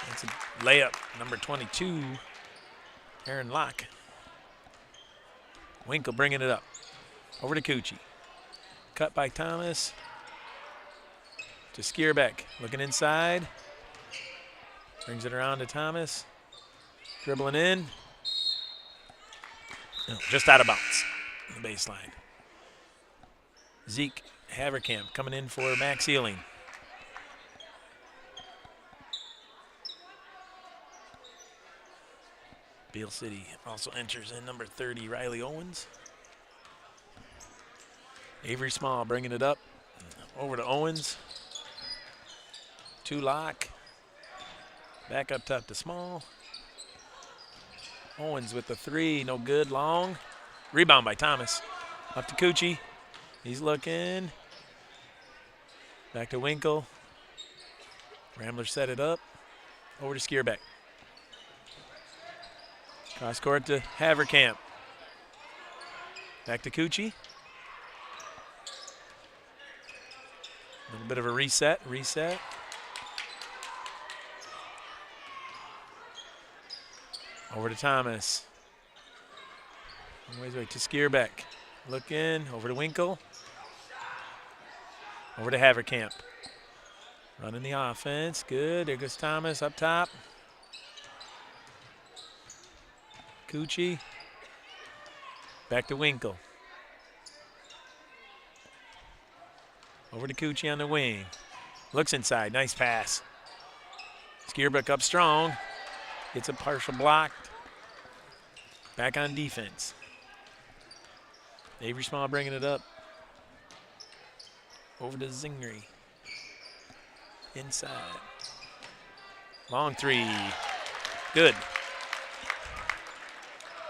That's a layup, number 22, Aaron Locke. Winkle bringing it up. Over to Coochie. Cut by Thomas. To Skierbeck, looking inside. Brings it around to Thomas. Dribbling in. No, just out of bounds on the baseline. Zeke Haverkamp coming in for Max Ealing. Beal City also enters in number 30, Riley Owens. Avery Small bringing it up. Over to Owens. To Locke. Back up top to Small. Owens with the three, no good, long. Rebound by Thomas. Up to Coochie. He's looking. Back to Winkle. Ramblers set it up. Over to Skierbeck. Cross court to Haverkamp. Back to Coochie. A little bit of a reset. Over to Thomas. Ways right to Skierbeck. Look in, over to Winkle. Over to Haverkamp. Running the offense, good. There goes Thomas up top. Coochie. Back to Winkle. Over to Coochie on the wing. Looks inside, nice pass. Skierbeck up strong. Gets a partial block. Back on defense. Avery Small bringing it up. Over to Zingri. Inside. Long three. Good.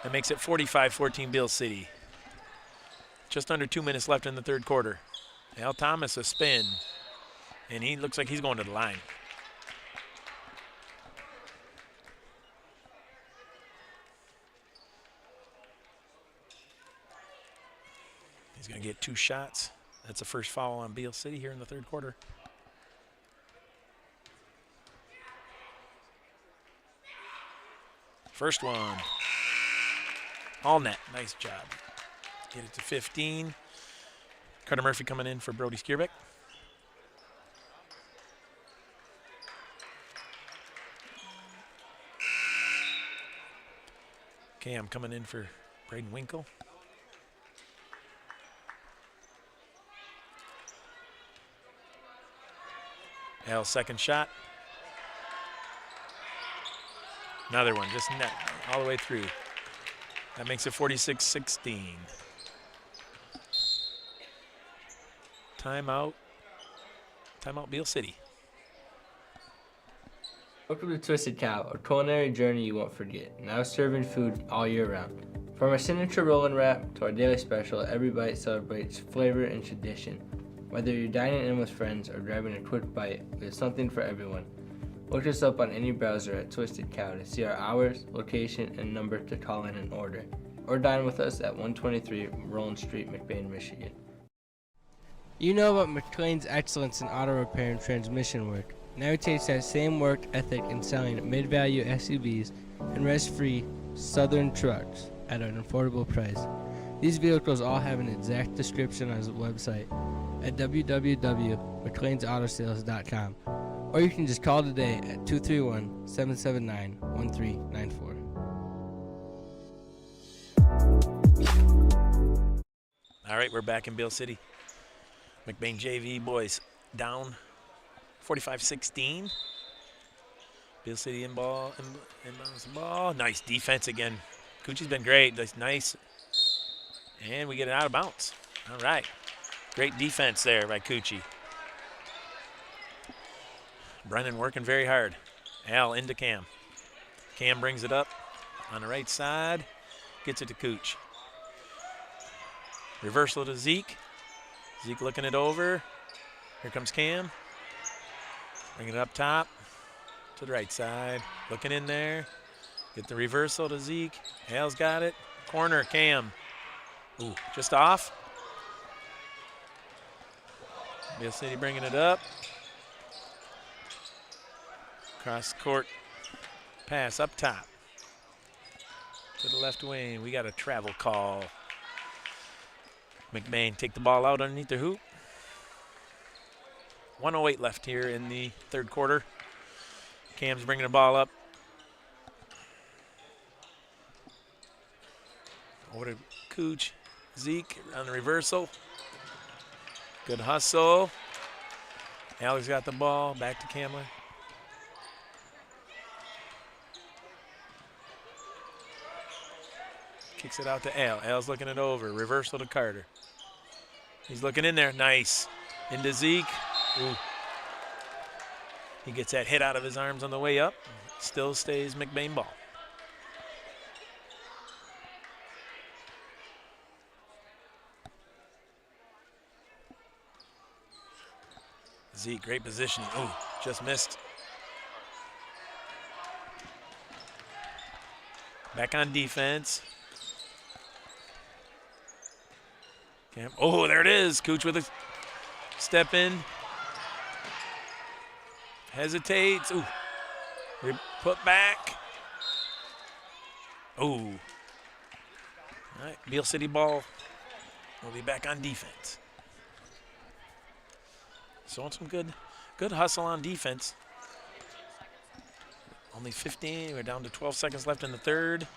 That makes it 45-14 Beal City. Just under 2 minutes left in the third quarter. Al Thomas a spin. And he looks like he's going to the line. He's going to get 2 shots. That's the first foul on Beal City here in the third quarter. First one. All net. Nice job. Get it to 15. Carter Murphy coming in for Brody Skierbeck. Cam coming in for Braden Winkle. Al's second shot. Another one, just net all the way through. That makes it 46-16. Timeout. Timeout Beal City. Welcome to Twisted Cow, a culinary journey you won't forget. Now serving food all year round. From our signature roll and wrap to our daily special, every bite celebrates flavor and tradition. Whether you're dining in with friends or grabbing a quick bite, there's something for everyone. Look us up on any browser at Twisted Cow to see our hours, location, and number to call in and order. Or dine with us at 123 Roland Street, McBain, Michigan. You know about McLain's excellence in auto repair and transmission work. Now he takes that same work ethic in selling mid-value SUVs and rest-free Southern trucks at an affordable price. These vehicles all have an exact description on his website at www.mclainsAutosales.com, or you can just call today at 231-779-1394. All right, we're back in Beal City. McBain JV boys down 45-16. Beal City inbounds the ball. Nice defense again. Coochie's been great. That's nice. And we get it out of bounds. All right. Great defense there by Coochie. Brennan working very hard. Al into Cam. Cam brings it up on the right side. Gets it to Cooch. Reversal to Zeke. Zeke looking it over. Here comes Cam. Bring it up top to the right side. Looking in there. Get the reversal to Zeke. Hale's got it. Corner, Cam. Ooh, just off. Beal City bringing it up. Cross court pass up top to the left wing. We got a travel call. McBain take the ball out underneath the hoop. 1:08 left here in the third quarter. Cam's bringing the ball up. Over to Cooch. Zeke on the reversal. Good hustle. Alex got the ball. Back to Camler. Kicks it out to Al. Al's looking it over. Reversal to Carter. He's looking in there. Nice. Into Zeke. Ooh. He gets that hit out of his arms on the way up. Still stays McBain ball. Zeke, great positioning. Ooh, just missed. Back on defense. Oh, there it is. Cooch with a step in. Hesitates. Ooh. Put back. Ooh. All right, Beal City ball. We'll be back on defense. So some good hustle on defense. Only 15. We're down to 12 seconds left in the third.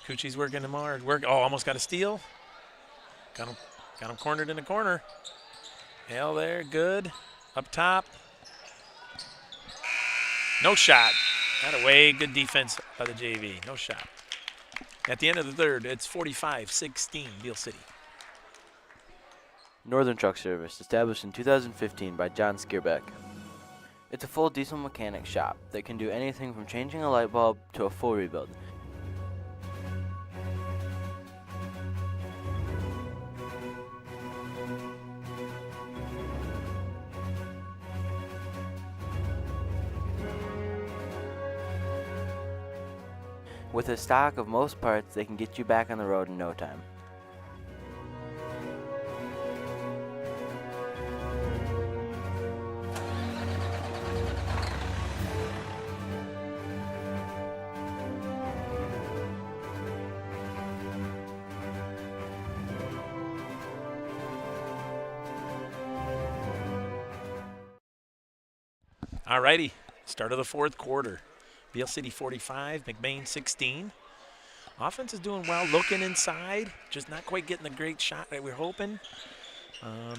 Coochie's working him hard. Oh, almost got a steal. Got him cornered in the corner. Hale there, good. Up top. No shot. Got away. Good defense by the JV. No shot. At the end of the third, it's 45-16, Beal City. Northern Truck Service, established in 2015 by John Skierbeck. It's a full diesel mechanic shop that can do anything from changing a light bulb to a full rebuild. With a stock of most parts, they can get you back on the road in no time. All righty, start of the fourth quarter. Beal City 45, McBain 16. Offense is doing well, looking inside, just not quite getting the great shot that we're hoping. I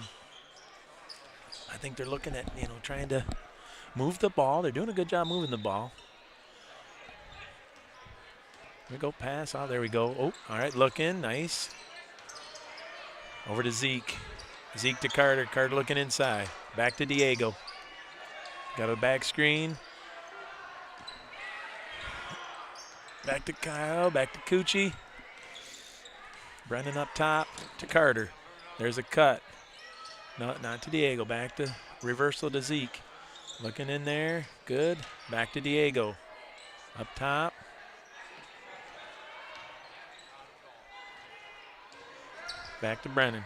think they're looking at, trying to move the ball. They're doing a good job moving the ball. Here we go, pass. Oh, there we go. Oh, all right, looking, nice. Over to Zeke. Zeke to Carter. Carter looking inside. Back to Diego. Got a back screen. Back to Kyle, back to Coochie. Brennan up top to Carter. There's a cut. No, not to Diego. Back to reversal to Zeke. Looking in there, good. Back to Diego. Up top. Back to Brennan.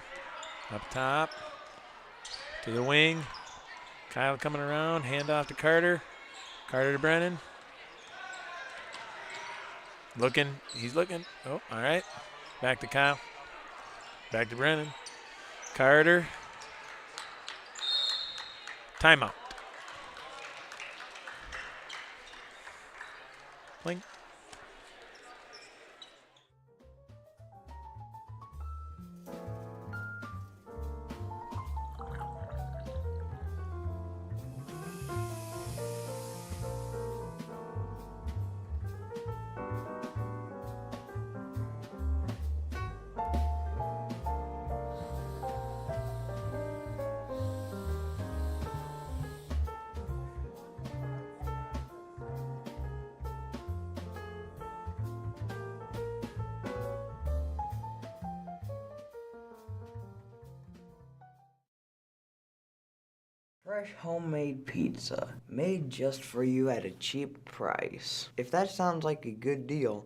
Up top. To the wing. Kyle coming around, hand off to Carter. Carter to Brennan. Looking, he's looking. Oh, all right. Back to Kyle. Back to Brennan. Carter. Timeout. Blink. Fresh homemade pizza, made just for you at a cheap price. If that sounds like a good deal,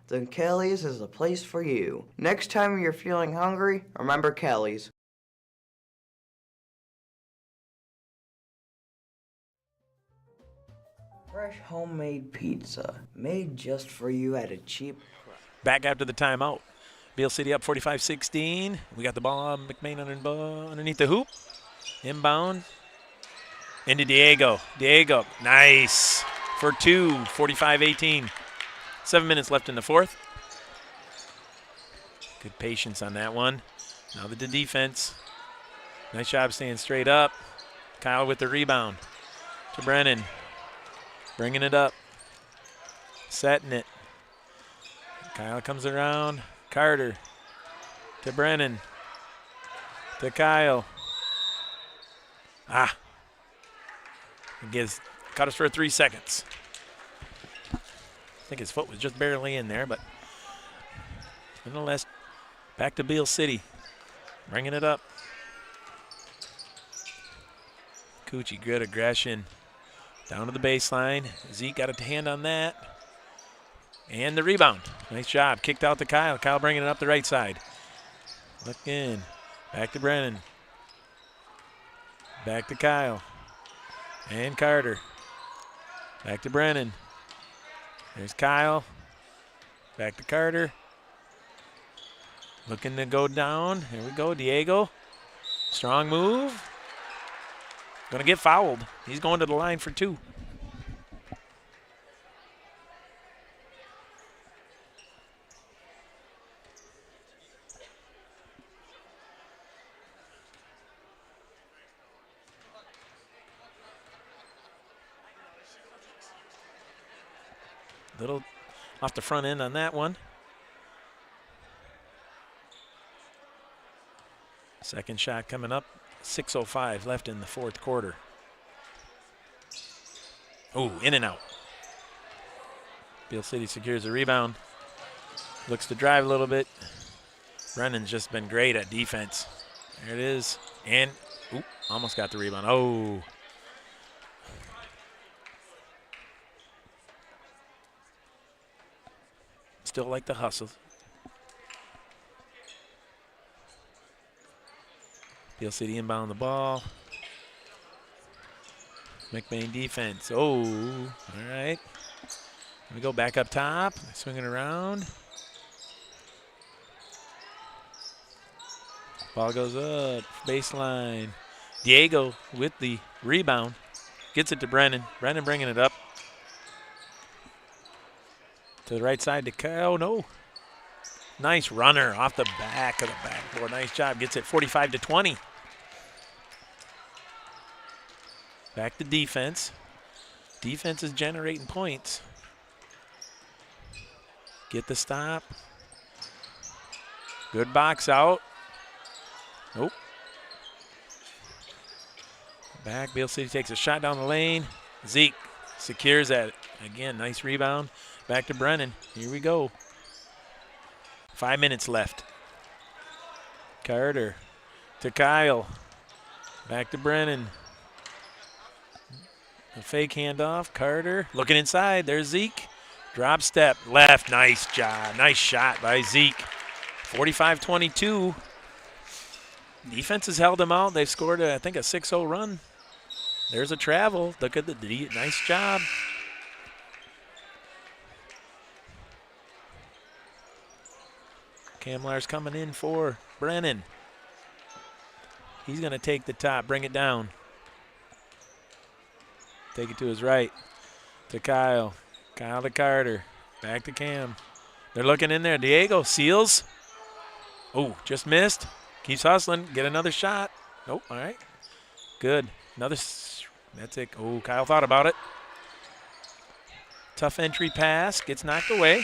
then Kelly's is the place for you. Next time you're feeling hungry, remember Kelly's. Fresh homemade pizza, made just for you at a cheap price. Back after the timeout. Beal City up 45-16. We got the ball on McBain underneath the hoop. Inbound. Into Diego. Diego, nice. For two, 45-18. 7 minutes left in the fourth. Good patience on that one. Now the defense. Nice job staying straight up. Kyle with the rebound. To Brennan. Bringing it up. Setting it. Kyle comes around. Carter. To Brennan. To Kyle. Cut us for 3 seconds. I think his foot was just barely in there, but nonetheless, back to Beal City. Bringing it up. Coochie, good aggression. Down to the baseline. Zeke got a hand on that. And the rebound. Nice job. Kicked out to Kyle. Kyle bringing it up the right side. Look in. Back to Brennan. Back to Kyle. And Carter. Back to Brennan. There's Kyle. Back to Carter. Looking to go down. Here we go. Diego. Strong move. Going to get fouled. He's going to the line for two. Little off the front end on that one. Second shot coming up. 6:05 left in the fourth quarter. Oh, in and out. Beal City secures the rebound. Looks to drive a little bit. Brennan's just been great at defense. There it is. And, almost got the rebound. Oh. Still like the hustle. Beal City inbound the ball. McBain defense. Oh, all right. We go back up top. Swinging around. Ball goes up. Baseline. Diego with the rebound. Gets it to Brennan. Brennan bringing it up. To the right side to Kyle. No. Nice runner off the back of the backboard. Nice job. Gets it 45-20. Back to defense. Defense is generating points. Get the stop. Good box out. Nope. Back. Beal City takes a shot down the lane. Zeke secures that. Again, nice rebound. Back to Brennan. Here we go. 5 minutes left. Carter to Kyle. Back to Brennan. A fake handoff. Carter looking inside. There's Zeke. Drop step left. Nice job. Nice shot by Zeke. 45-22. Defense has held them out. They've scored, I think, a 6-0 run. There's a travel. Look at the nice job. Kamlar's coming in for Brennan. He's going to take the top, bring it down. Take it to his right. To Kyle. Kyle to Carter. Back to Cam. They're looking in there. Diego seals. Oh, just missed. Keeps hustling. Get another shot. Nope, all right. Good. Another, that's it. Oh, Kyle thought about it. Tough entry pass. Gets knocked away.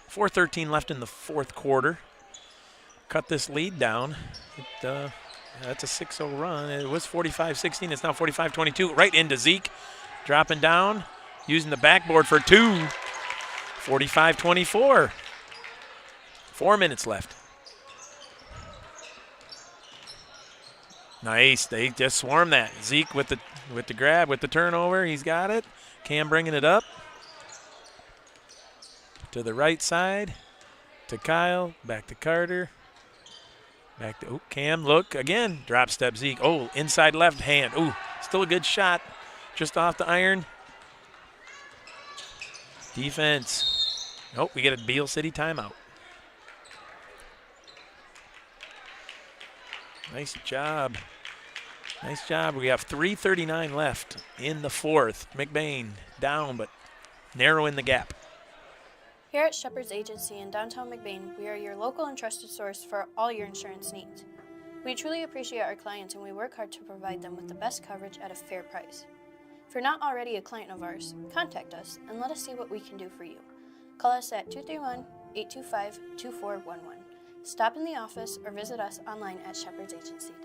4:13 left in the fourth quarter. Cut this lead down. That's a 6-0 run. It was 45-16. It's now 45-22. Right into Zeke. Dropping down. Using the backboard for two. 45-24. 4 minutes left. Nice. They just swarm that. Zeke with the grab, with the turnover. He's got it. Cam bringing it up to the right side to Kyle. Back to Carter. Back to Cam. Look again. Drop step Zeke. Oh, inside left hand. Ooh, still a good shot. Just off the iron. Defense. Nope, we get a Beal City timeout. Nice job. Nice job. We have 3:39 left in the fourth. McBain down, but narrowing the gap. Here at Shepherd's Agency in downtown McBain, we are your local and trusted source for all your insurance needs. We truly appreciate our clients and we work hard to provide them with the best coverage at a fair price. If you're not already a client of ours, contact us and let us see what we can do for you. Call us at 231-825-2411. Stop in the office or visit us online at shepherdsagency.com.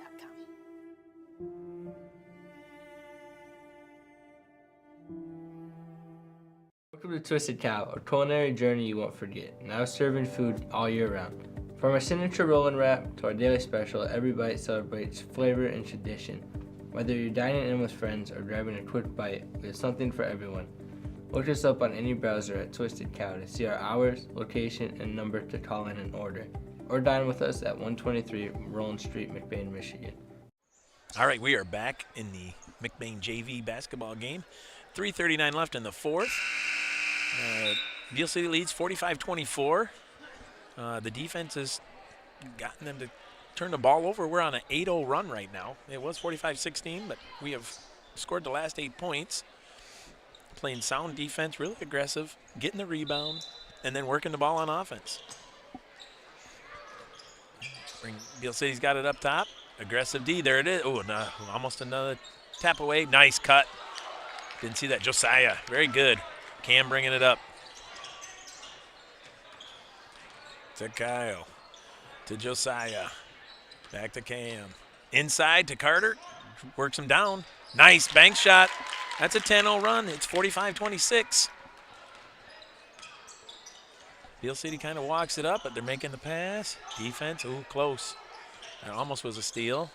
Welcome to Twisted Cow, a culinary journey you won't forget. Now serving food all year round. From our signature roll-and wrap to our daily special, every bite celebrates flavor and tradition. Whether you're dining in with friends or grabbing a quick bite, we have something for everyone. Look us up on any browser at Twisted Cow to see our hours, location, and number to call in and order. Or dine with us at 123 Roland Street, McBain, Michigan. All right, we are back in the McBain JV basketball game. 3:39 left in the fourth. Beal City leads 45-24. The defense has gotten them to turn the ball over. We're on an 8-0 run right now. It was 45-16, but we have scored the last 8 points. Playing sound defense, really aggressive, getting the rebound, and then working the ball on offense. Beal City's got it up top. Aggressive D, there it is. Oh, no, almost another tap away. Nice cut. Didn't see that. Josiah, very good. Cam bringing it up. To Kyle. To Josiah. Back to Cam. Inside to Carter. Works him down. Nice bank shot. That's a 10-0 run. It's 45-26. Beal City kind of walks it up, but they're making the pass. Defense, ooh, close. That almost was a steal.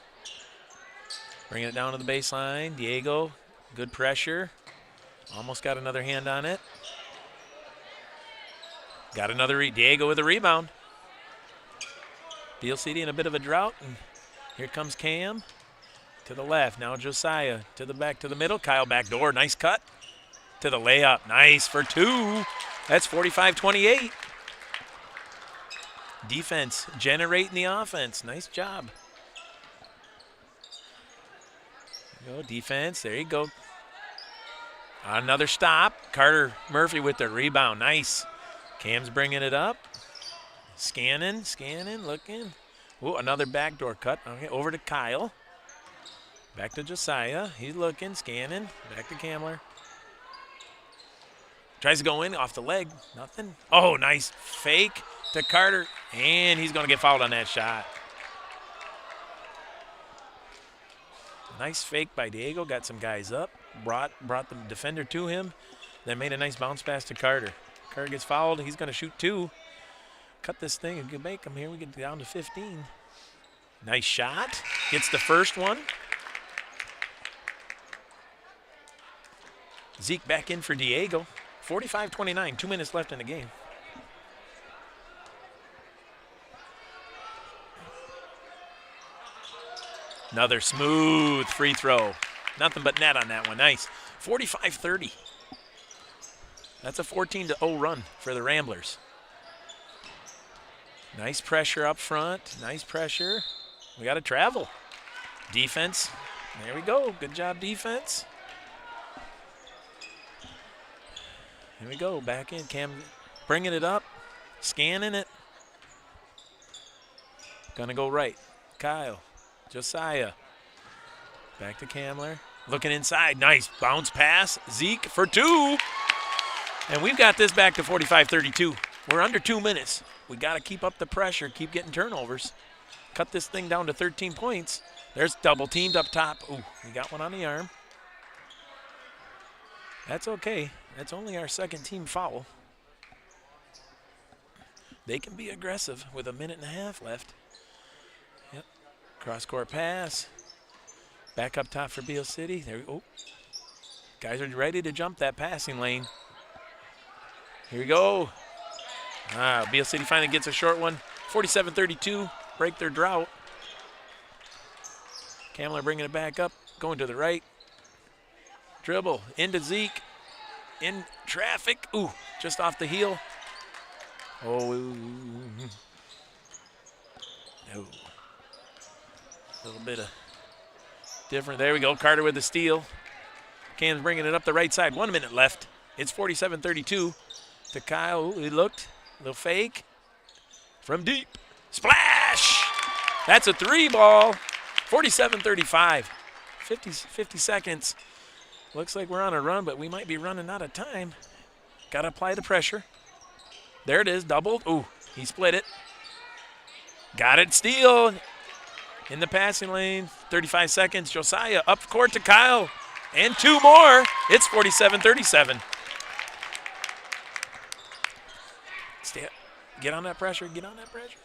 Bringing it down to the baseline. Diego, good pressure. Almost got another hand on it. Got another, Diego with a rebound. Beal City in a bit of a drought, and here comes Cam. To the left, now Josiah. To the back, to the middle. Kyle backdoor, nice cut. To the layup, nice for 2. That's 45-28. Defense generating the offense. Nice job. There you go, defense. There you go. Another stop. Carter Murphy with the rebound. Nice. Cam's bringing it up. Scanning, looking. Ooh, another backdoor cut. Okay, over to Kyle. Back to Josiah. He's looking, scanning. Back to Kamler. Tries to go in off the leg. Nothing. Oh, nice fake to Carter. And he's going to get fouled on that shot. Nice fake by Diego. Got some guys up. Brought the defender to him. Then made a nice bounce pass to Carter. Carter gets fouled. He's going to shoot 2. Cut this thing and make him here. We get down to 15. Nice shot. Gets the first one. Zeke back in for Diego. 45-29, 2 minutes left in the game. Another smooth free throw. Nothing but net on that one. Nice. 45-30. That's a 14-0 run for the Ramblers. Nice pressure up front. Nice pressure. We got to travel. Defense. There we go. Good job, defense. Here we go. Back in. Cam bringing it up. Scanning it. Gonna go right. Kyle. Josiah. Back to Kamler. Looking inside. Nice bounce pass. Zeke for 2. And we've got this back to 45-32. We're under 2 minutes. We got to keep up the pressure, keep getting turnovers. Cut this thing down to 13 points. There's double teamed up top. Ooh, we got one on the arm. That's okay. That's only our second team foul. They can be aggressive with 1.5 minutes left. Yep. Cross-court pass. Back up top for Beal City. There we go. Guys are ready to jump that passing lane. Here we go. Beal City finally gets a short one. 47-32, break their drought. Kamler bringing it back up, going to the right. Dribble into Zeke. In traffic. Ooh, just off the heel. Oh, no. A little bit of different. There we go. Carter with the steal. Cam's bringing it up the right side. 1 minute left. It's 47-32 to Kyle. Ooh, he looked. A little fake. From deep. Splash! That's a 3 ball. 47-35. 50 seconds. Looks like we're on a run, but we might be running out of time. Got to apply the pressure. There it is, doubled. Ooh, he split it. Got it, steal. In the passing lane, 35 seconds. Josiah up court to Kyle. And 2 more. It's 47-37. Get on that pressure, get on that pressure.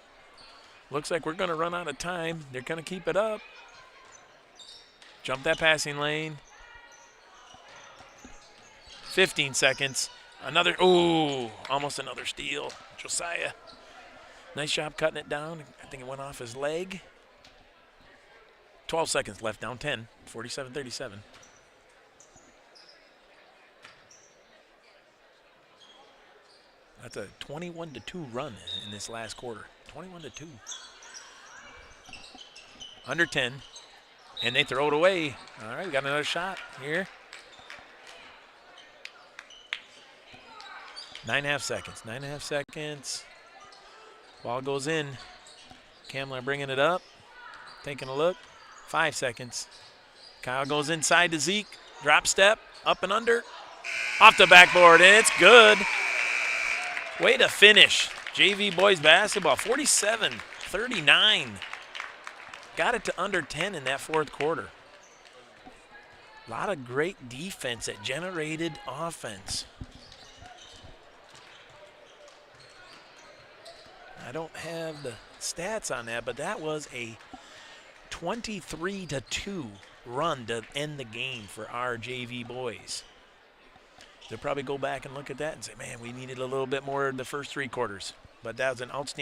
Looks like we're going to run out of time. They're going to keep it up. Jump that passing lane. 15 seconds. Another, ooh, almost another steal. Josiah. Nice job cutting it down. I think it went off his leg. 12 seconds left, down 10. 47-37. That's a 21-2 run in this last quarter. 21-2. Under 10. And they throw it away. All right, we got another shot here. 9.5 seconds. 9.5 seconds. Ball goes in. Kamler bringing it up. Taking a look. 5 seconds. Kyle goes inside to Zeke. Drop step. Up and under. Off the backboard. And it's good. Way to finish. JV boys basketball. 47-39. Got it to under 10 in that fourth quarter. A lot of great defense that generated offense. I don't have the stats on that, but that was a 23-2 run to end the game for our JV boys. They'll probably go back and look at that and say, man, we needed a little bit more in the first 3 quarters. But that was an outstanding